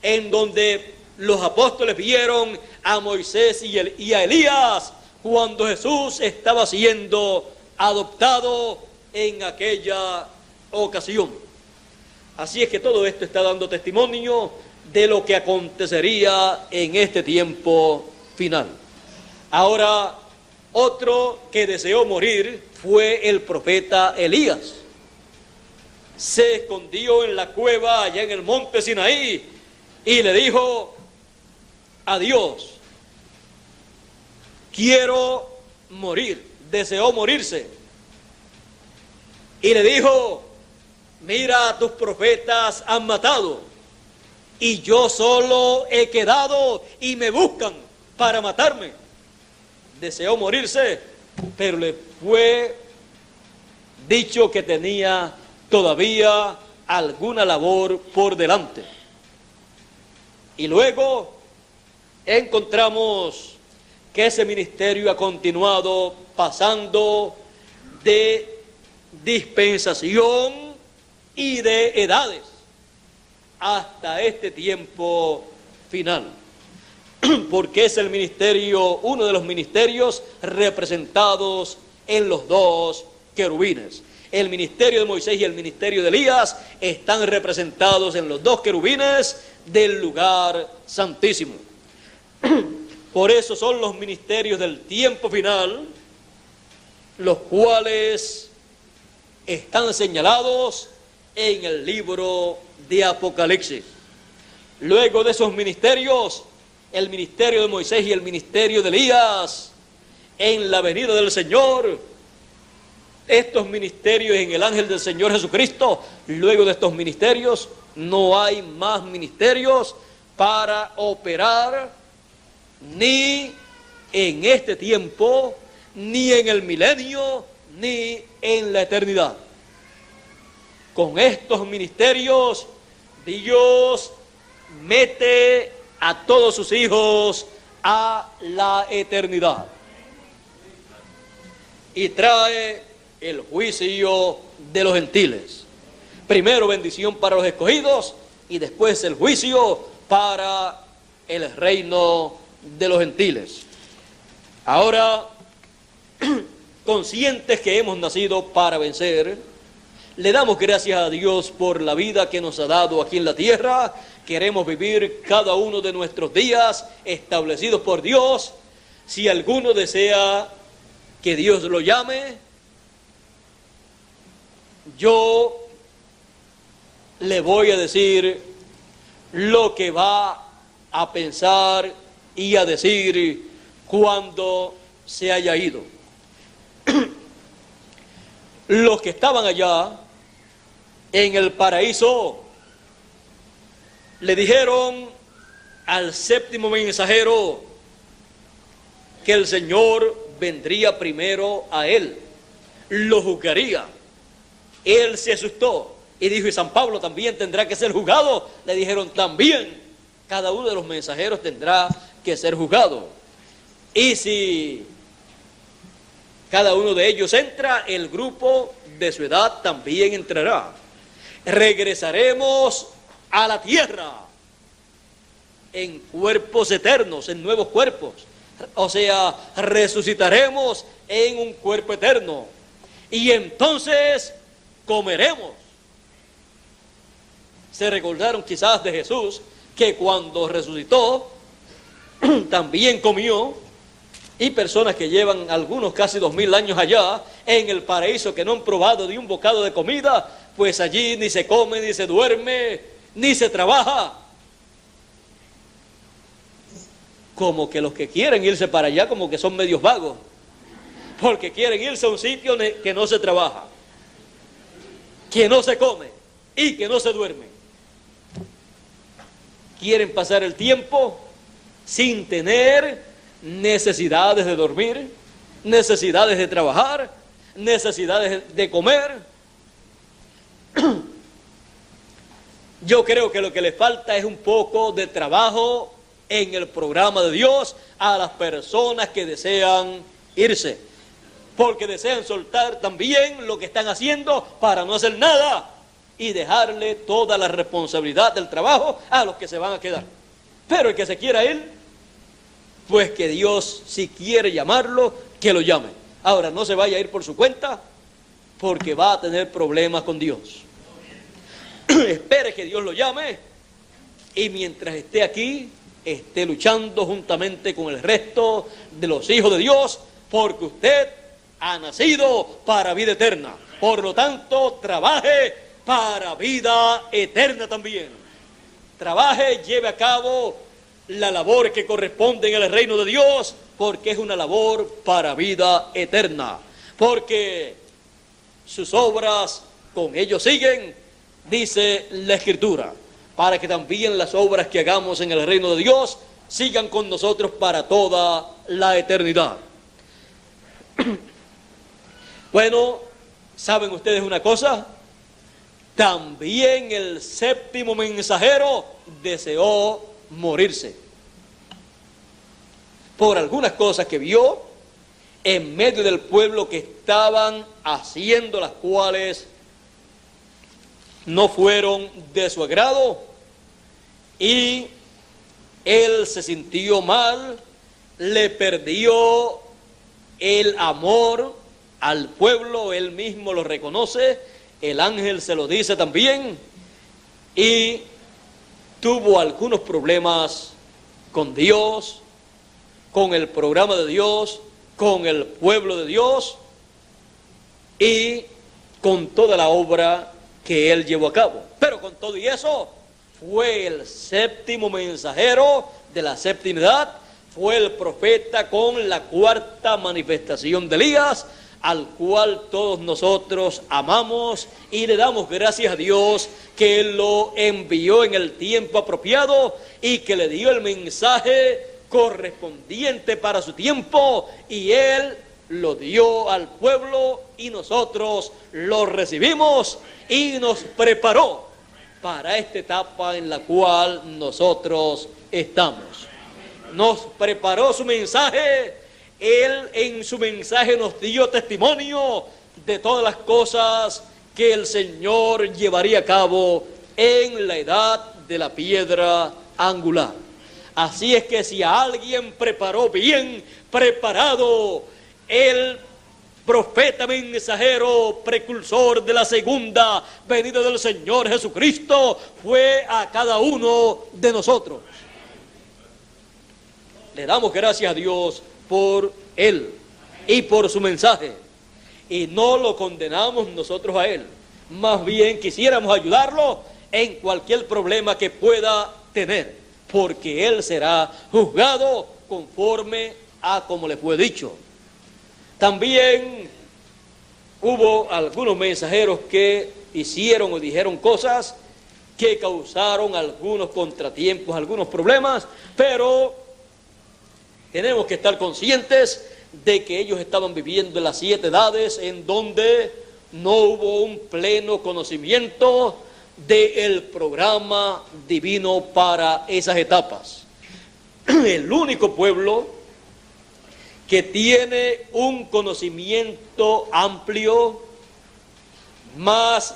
A: en donde los apóstoles vieron a Moisés y a Elías cuando Jesús estaba siendo adoptado en aquella ocasión. Así es que todo esto está dando testimonio de lo que acontecería en este tiempo final. Ahora, otro que deseó morir fue el profeta Elías. Se escondió en la cueva allá en el monte Sinaí y le dijo a Dios, quiero morir. Deseó morirse. Y le dijo, mira, tus profetas han matado y yo solo he quedado y me buscan para matarme. Deseó morirse, pero le fue dicho que tenía todavía alguna labor por delante. Y luego encontramos que ese ministerio ha continuado pasando de dispensación y de edades hasta este tiempo final, porque es el ministerio, uno de los ministerios representados en los dos querubines. El ministerio de Moisés y el ministerio de Elías están representados en los dos querubines del lugar santísimo. Por eso son los ministerios del tiempo final, los cuales están señalados en el libro de Apocalipsis. Luego de esos ministerios, el ministerio de Moisés y el ministerio de Elías, en la venida del Señor, estos ministerios en el ángel del Señor Jesucristo, luego de estos ministerios no hay más ministerios para operar ni en este tiempo, ni en el milenio, ni en la eternidad. Con estos ministerios, Dios mete a todos sus hijos a la eternidad y trae el juicio de los gentiles. Primero bendición para los escogidos y después el juicio para el reino de los gentiles. Ahora, conscientes que hemos nacido para vencer, le damos gracias a Dios por la vida que nos ha dado aquí en la tierra. Queremos vivir cada uno de nuestros días establecidos por Dios. Si alguno desea que Dios lo llame, yo le voy a decir lo que va a pensar y a decir cuando se haya ido. Los que estaban allá en el paraíso le dijeron al séptimo mensajero que el Señor vendría primero a él, lo juzgaría. Él se asustó y dijo, y San Pablo también tendrá que ser juzgado. Le dijeron, también cada uno de los mensajeros tendrá que ser juzgado. Y si cada uno de ellos entra, el grupo de su edad también entrará. Regresaremos a la tierra en cuerpos eternos, en nuevos cuerpos. O sea, resucitaremos en un cuerpo eterno. Y entonces comeremos. Se recordaron quizás de Jesús, que cuando resucitó, también comió. Y personas que llevan algunos casi 2000 años allá, en el paraíso, que no han probado ni un bocado de comida, pues allí ni se come, ni se duerme, ni se trabaja. Como que los que quieren irse para allá, como que son medios vagos, porque quieren irse a un sitio que no se trabaja, que no se come y que no se duerme. Quieren pasar el tiempo sin tener necesidades de dormir, necesidades de trabajar, necesidades de comer. Yo creo que lo que les falta es un poco de trabajo en el programa de Dios a las personas que desean irse, porque desean soltar también lo que están haciendo para no hacer nada y dejarle toda la responsabilidad del trabajo a los que se van a quedar. Pero el que se quiera ir, pues que Dios, si quiere llamarlo, que lo llame. Ahora, no se vaya a ir por su cuenta, porque va a tener problemas con Dios. Espere que Dios lo llame, y mientras esté aquí, esté luchando juntamente con el resto de los hijos de Dios, porque usted ha nacido para vida eterna. Por lo tanto, trabaje para vida eterna también. Trabaje, lleve a cabo la labor que corresponde en el reino de Dios, porque es una labor para vida eterna. Porque sus obras con ellos siguen, dice la Escritura, para que también las obras que hagamos en el reino de Dios sigan con nosotros para toda la eternidad. Bueno, ¿saben ustedes una cosa? También el séptimo mensajero deseó morirse por algunas cosas que vio en medio del pueblo que estaban haciendo, las cuales no fueron de su agrado, y él se sintió mal, le perdió el amor al pueblo, él mismo lo reconoce, el ángel se lo dice también, y tuvo algunos problemas con Dios, con el programa de Dios, con el pueblo de Dios y con toda la obra que él llevó a cabo. Pero con todo y eso, fue el séptimo mensajero de la séptima edad, fue el profeta con la cuarta manifestación de Elías, al cual todos nosotros amamos y le damos gracias a Dios que lo envió en el tiempo apropiado y que le dio el mensaje correspondiente para su tiempo, y él lo dio al pueblo y nosotros lo recibimos y nos preparó para esta etapa en la cual nosotros estamos. Nos preparó su mensaje, él en su mensaje nos dio testimonio de todas las cosas que el Señor llevaría a cabo en la edad de la piedra angular. Así es que si a alguien preparó bien preparado el profeta mensajero precursor de la segunda venida del Señor Jesucristo, fue a cada uno de nosotros. Le damos gracias a Dios por él y por su mensaje, y no lo condenamos nosotros a él, más bien quisiéramos ayudarlo en cualquier problema que pueda tener, porque él será juzgado conforme a como le fue dicho. También hubo algunos mensajeros que hicieron o dijeron cosas que causaron algunos contratiempos, algunos problemas, pero tenemos que estar conscientes de que ellos estaban viviendo en las 7 edades, en donde no hubo un pleno conocimiento del programa divino para esas etapas. El único pueblo que tiene un conocimiento amplio, más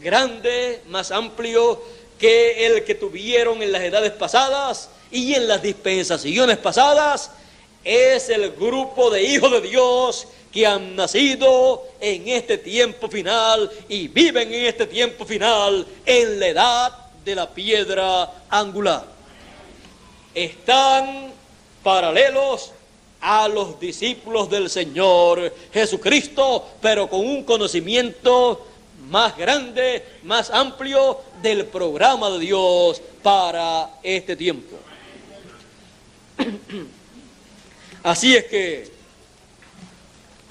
A: grande, más amplio que el que tuvieron en las edades pasadas y en las dispensaciones pasadas, es el grupo de hijos de Dios que han nacido en este tiempo final y viven en este tiempo final en la edad de la piedra angular. Están paralelos a los discípulos del Señor Jesucristo, pero con un conocimiento más grande, más amplio del programa de Dios para este tiempo. Así es que,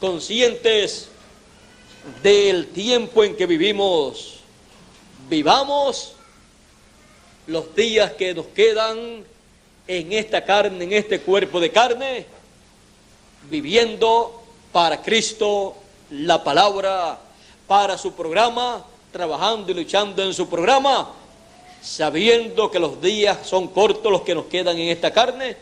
A: conscientes del tiempo en que vivimos, vivamos los días que nos quedan en esta carne, en este cuerpo de carne, viviendo para Cristo, la palabra, para su programa, trabajando y luchando en su programa, sabiendo que los días son cortos los que nos quedan en esta carne,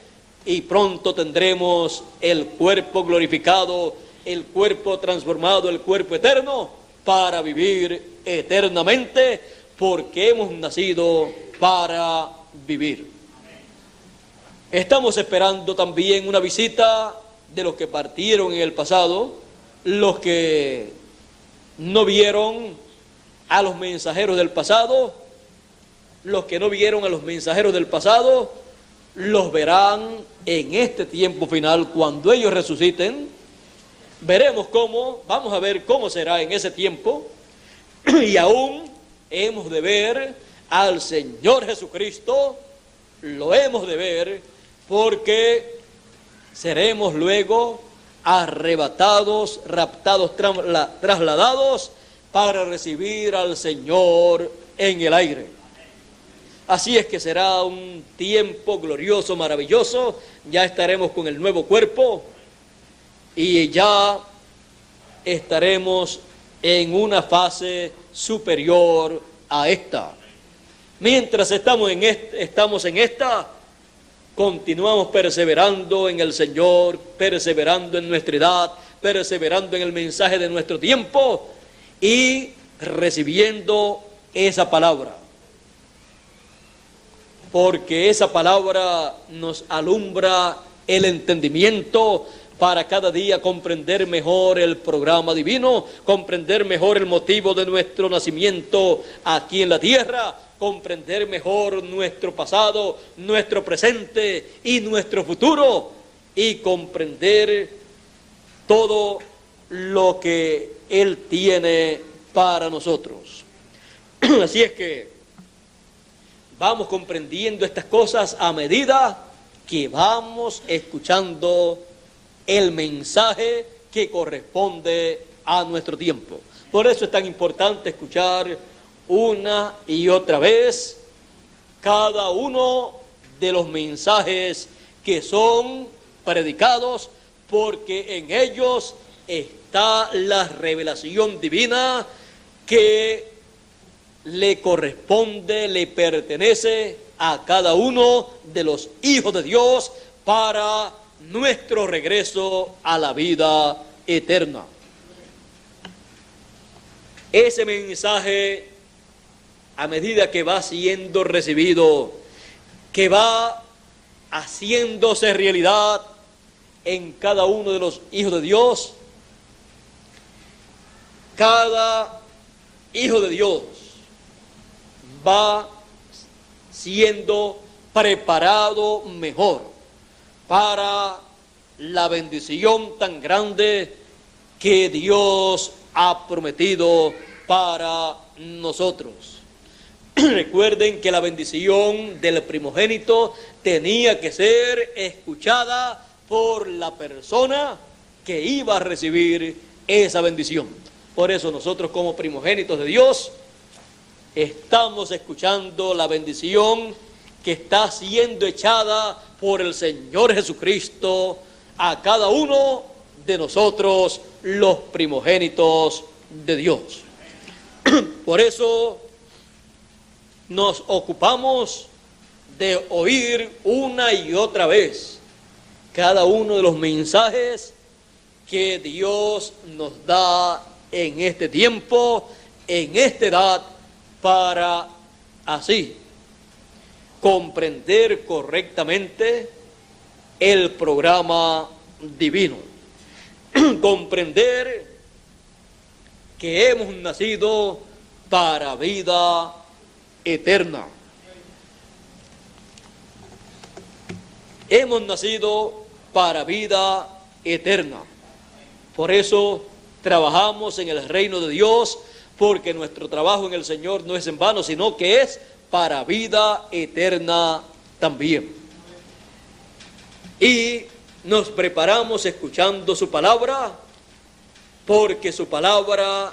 A: y pronto tendremos el cuerpo glorificado, el cuerpo transformado, el cuerpo eterno, para vivir eternamente, porque hemos nacido para vivir. Estamos esperando también una visita de los que partieron en el pasado, los que no vieron a los mensajeros del pasado, los que no vieron a los mensajeros del pasado, los verán en este tiempo final cuando ellos resuciten. Veremos cómo, vamos a ver cómo será en ese tiempo, y aún hemos de ver al Señor Jesucristo, lo hemos de ver, porque seremos luego arrebatados, raptados, trasladados para recibir al Señor en el aire. Así es que será un tiempo glorioso, maravilloso. Ya estaremos con el nuevo cuerpo y ya estaremos en una fase superior a esta. Mientras estamos en esta, continuamos perseverando en el Señor, perseverando en nuestra edad, perseverando en el mensaje de nuestro tiempo y recibiendo esa palabra. Porque esa palabra nos alumbra el entendimiento para cada día comprender mejor el programa divino, comprender mejor el motivo de nuestro nacimiento aquí en la tierra, comprender mejor nuestro pasado, nuestro presente y nuestro futuro, y comprender todo lo que Él tiene para nosotros. Así es que vamos comprendiendo estas cosas a medida que vamos escuchando el mensaje que corresponde a nuestro tiempo. Por eso es tan importante escuchar una y otra vez cada uno de los mensajes que son predicados, porque en ellos está la revelación divina que le corresponde, le pertenece a cada uno de los hijos de Dios para nuestro regreso a la vida eterna. Ese mensaje, a medida que va siendo recibido, que va haciéndose realidad en cada uno de los hijos de Dios, cada hijo de Dios va siendo preparado mejor para la bendición tan grande que Dios ha prometido para nosotros. Recuerden que la bendición del primogénito tenía que ser escuchada por la persona que iba a recibir esa bendición. Por eso nosotros, como primogénitos de Dios, estamos escuchando la bendición que está siendo echada por el Señor Jesucristo a cada uno de nosotros, los primogénitos de Dios. Por eso nos ocupamos de oír una y otra vez cada uno de los mensajes que Dios nos da en este tiempo, en esta edad, para así comprender correctamente el programa divino. Comprender que hemos nacido para vida eterna. Hemos nacido para vida eterna. Por eso trabajamos en el reino de Dios, porque nuestro trabajo en el Señor no es en vano, sino que es para vida eterna también. Y nos preparamos escuchando su palabra, porque su palabra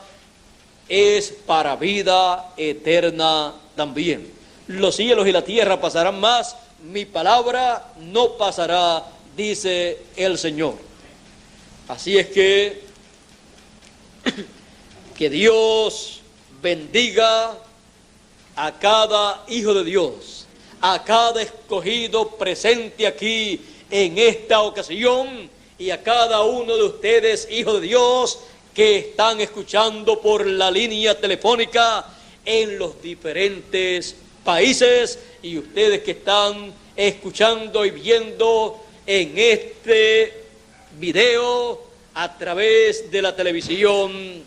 A: es para vida eterna también. Los cielos y la tierra pasarán más, mi palabra no pasará, dice el Señor. Así es que Dios bendiga a cada hijo de Dios, a cada escogido presente aquí en esta ocasión, y a cada uno de ustedes, hijos de Dios, que están escuchando por la línea telefónica en los diferentes países, y ustedes que están escuchando y viendo en este video a través de la televisión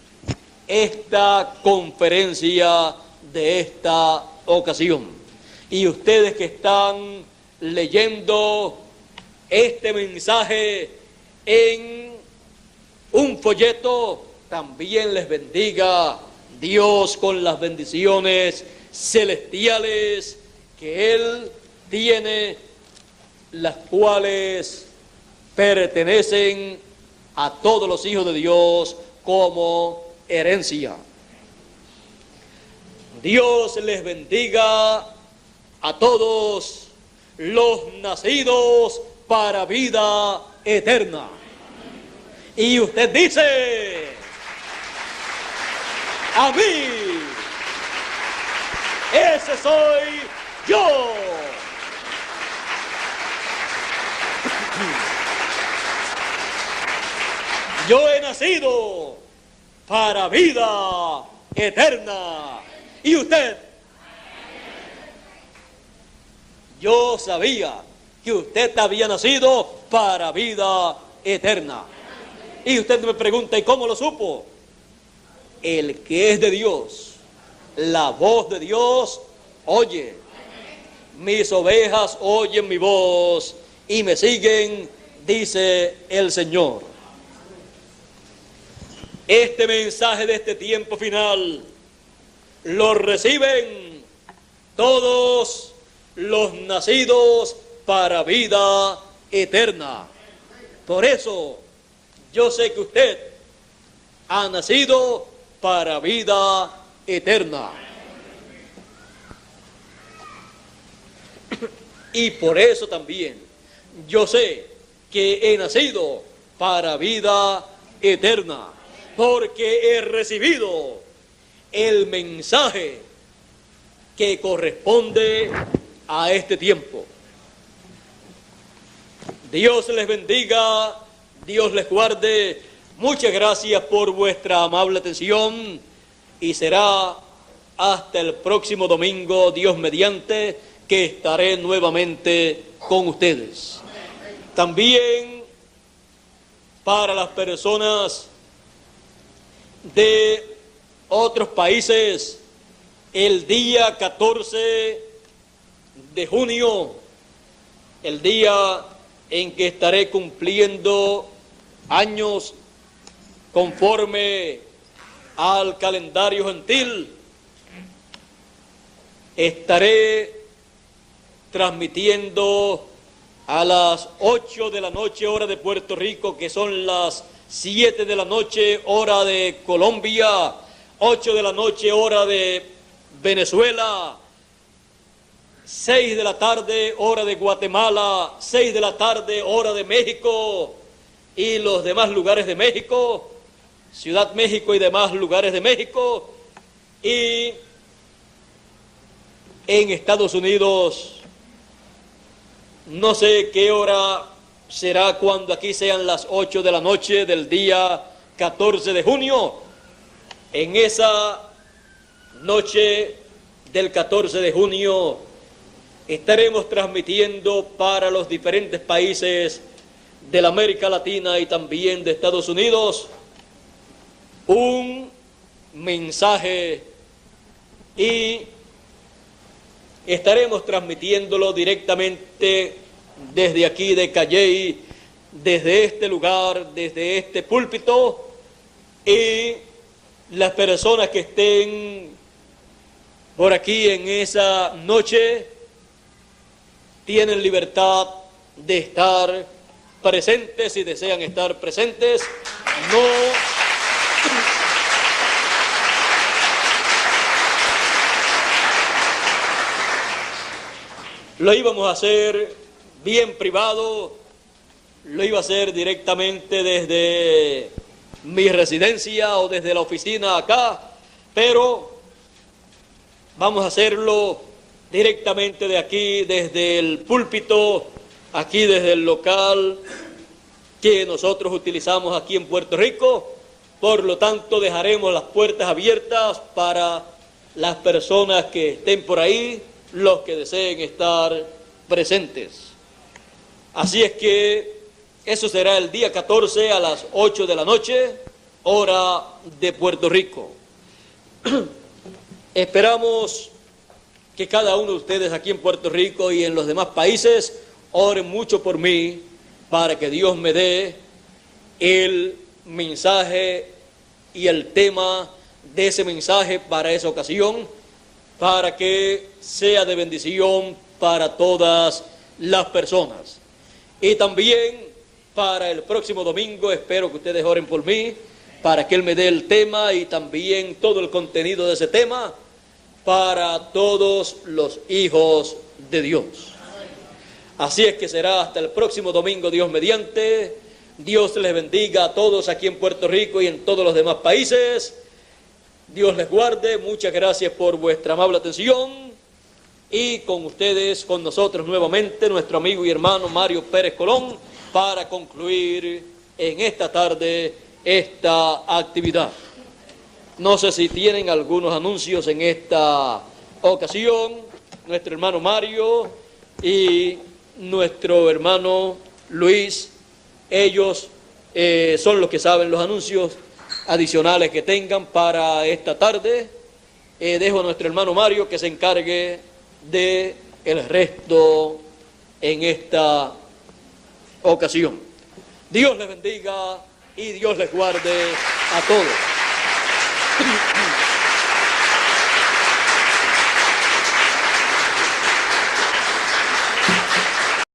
A: esta conferencia de esta ocasión, y ustedes que están leyendo este mensaje en un folleto, también les bendiga Dios con las bendiciones celestiales que Él tiene, las cuales pertenecen a todos los hijos de Dios como herencia. Dios les bendiga a todos los nacidos para vida eterna. Y usted dice: a mí, ese soy yo. Yo he nacido para vida eterna. ¿Y usted? Yo sabía que usted había nacido para vida eterna. Y usted me pregunta, ¿y cómo lo supo? El que es de Dios, la voz de Dios, oye. Mis ovejas oyen mi voz y me siguen, dice el Señor. Este mensaje de este tiempo final lo reciben todos los nacidos para vida eterna. Por eso yo sé que usted ha nacido para vida eterna. Y por eso también yo sé que he nacido para vida eterna, porque he recibido el mensaje que corresponde a este tiempo. Dios les bendiga, Dios les guarde. Muchas gracias por vuestra amable atención y será hasta el próximo domingo, Dios mediante, que estaré nuevamente con ustedes. También para las personas de otros países, el día 14 de junio, el día en que estaré cumpliendo años conforme al calendario gentil, estaré transmitiendo a las 8 de la noche hora de Puerto Rico, que son las 7 de la noche hora de Colombia, 8 de la noche hora de Venezuela, 6 de la tarde hora de Guatemala, 6 de la tarde hora de México y los demás lugares de México, Ciudad México y demás lugares de México, y en Estados Unidos no sé qué hora será cuando aquí sean las 8 de la noche del día 14 de junio. En esa noche del 14 de junio estaremos transmitiendo para los diferentes países de la América Latina y también de Estados Unidos un mensaje, y estaremos transmitiéndolo directamente desde aquí de Calley, desde este lugar, desde este púlpito, y las personas que estén por aquí en esa noche tienen libertad de estar presentes si desean estar presentes. Lo íbamos a hacer bien privado, lo iba a hacer directamente desde mi residencia o desde la oficina acá, pero vamos a hacerlo directamente de aquí, desde el púlpito, aquí desde el local que nosotros utilizamos aquí en Puerto Rico. Por lo tanto, dejaremos las puertas abiertas para las personas que estén por ahí, los que deseen estar presentes. Así es que eso será el día 14 a las 8 de la noche, hora de Puerto Rico. Esperamos que cada uno de ustedes aquí en Puerto Rico y en los demás países oren mucho por mí para que Dios me dé el mensaje y el tema de ese mensaje para esa ocasión, para que sea de bendición para todas las personas. Y también para el próximo domingo espero que ustedes oren por mí, para que Él me dé el tema y también todo el contenido de ese tema para todos los hijos de Dios. Así es que será hasta el próximo domingo, Dios mediante. Dios les bendiga a todos aquí en Puerto Rico y en todos los demás países. Dios les guarde. Muchas gracias por vuestra amable atención. Y con ustedes, con nosotros nuevamente, nuestro amigo y hermano Mario Pérez Colón, para concluir en esta tarde esta actividad. No sé si tienen algunos anuncios en esta ocasión. Nuestro hermano Mario y nuestro hermano Luis, ellos son los que saben los anuncios adicionales que tengan para esta tarde. Dejo a nuestro hermano Mario que se encargue de el resto en esta ocasión. Dios les bendiga y Dios les guarde a todos.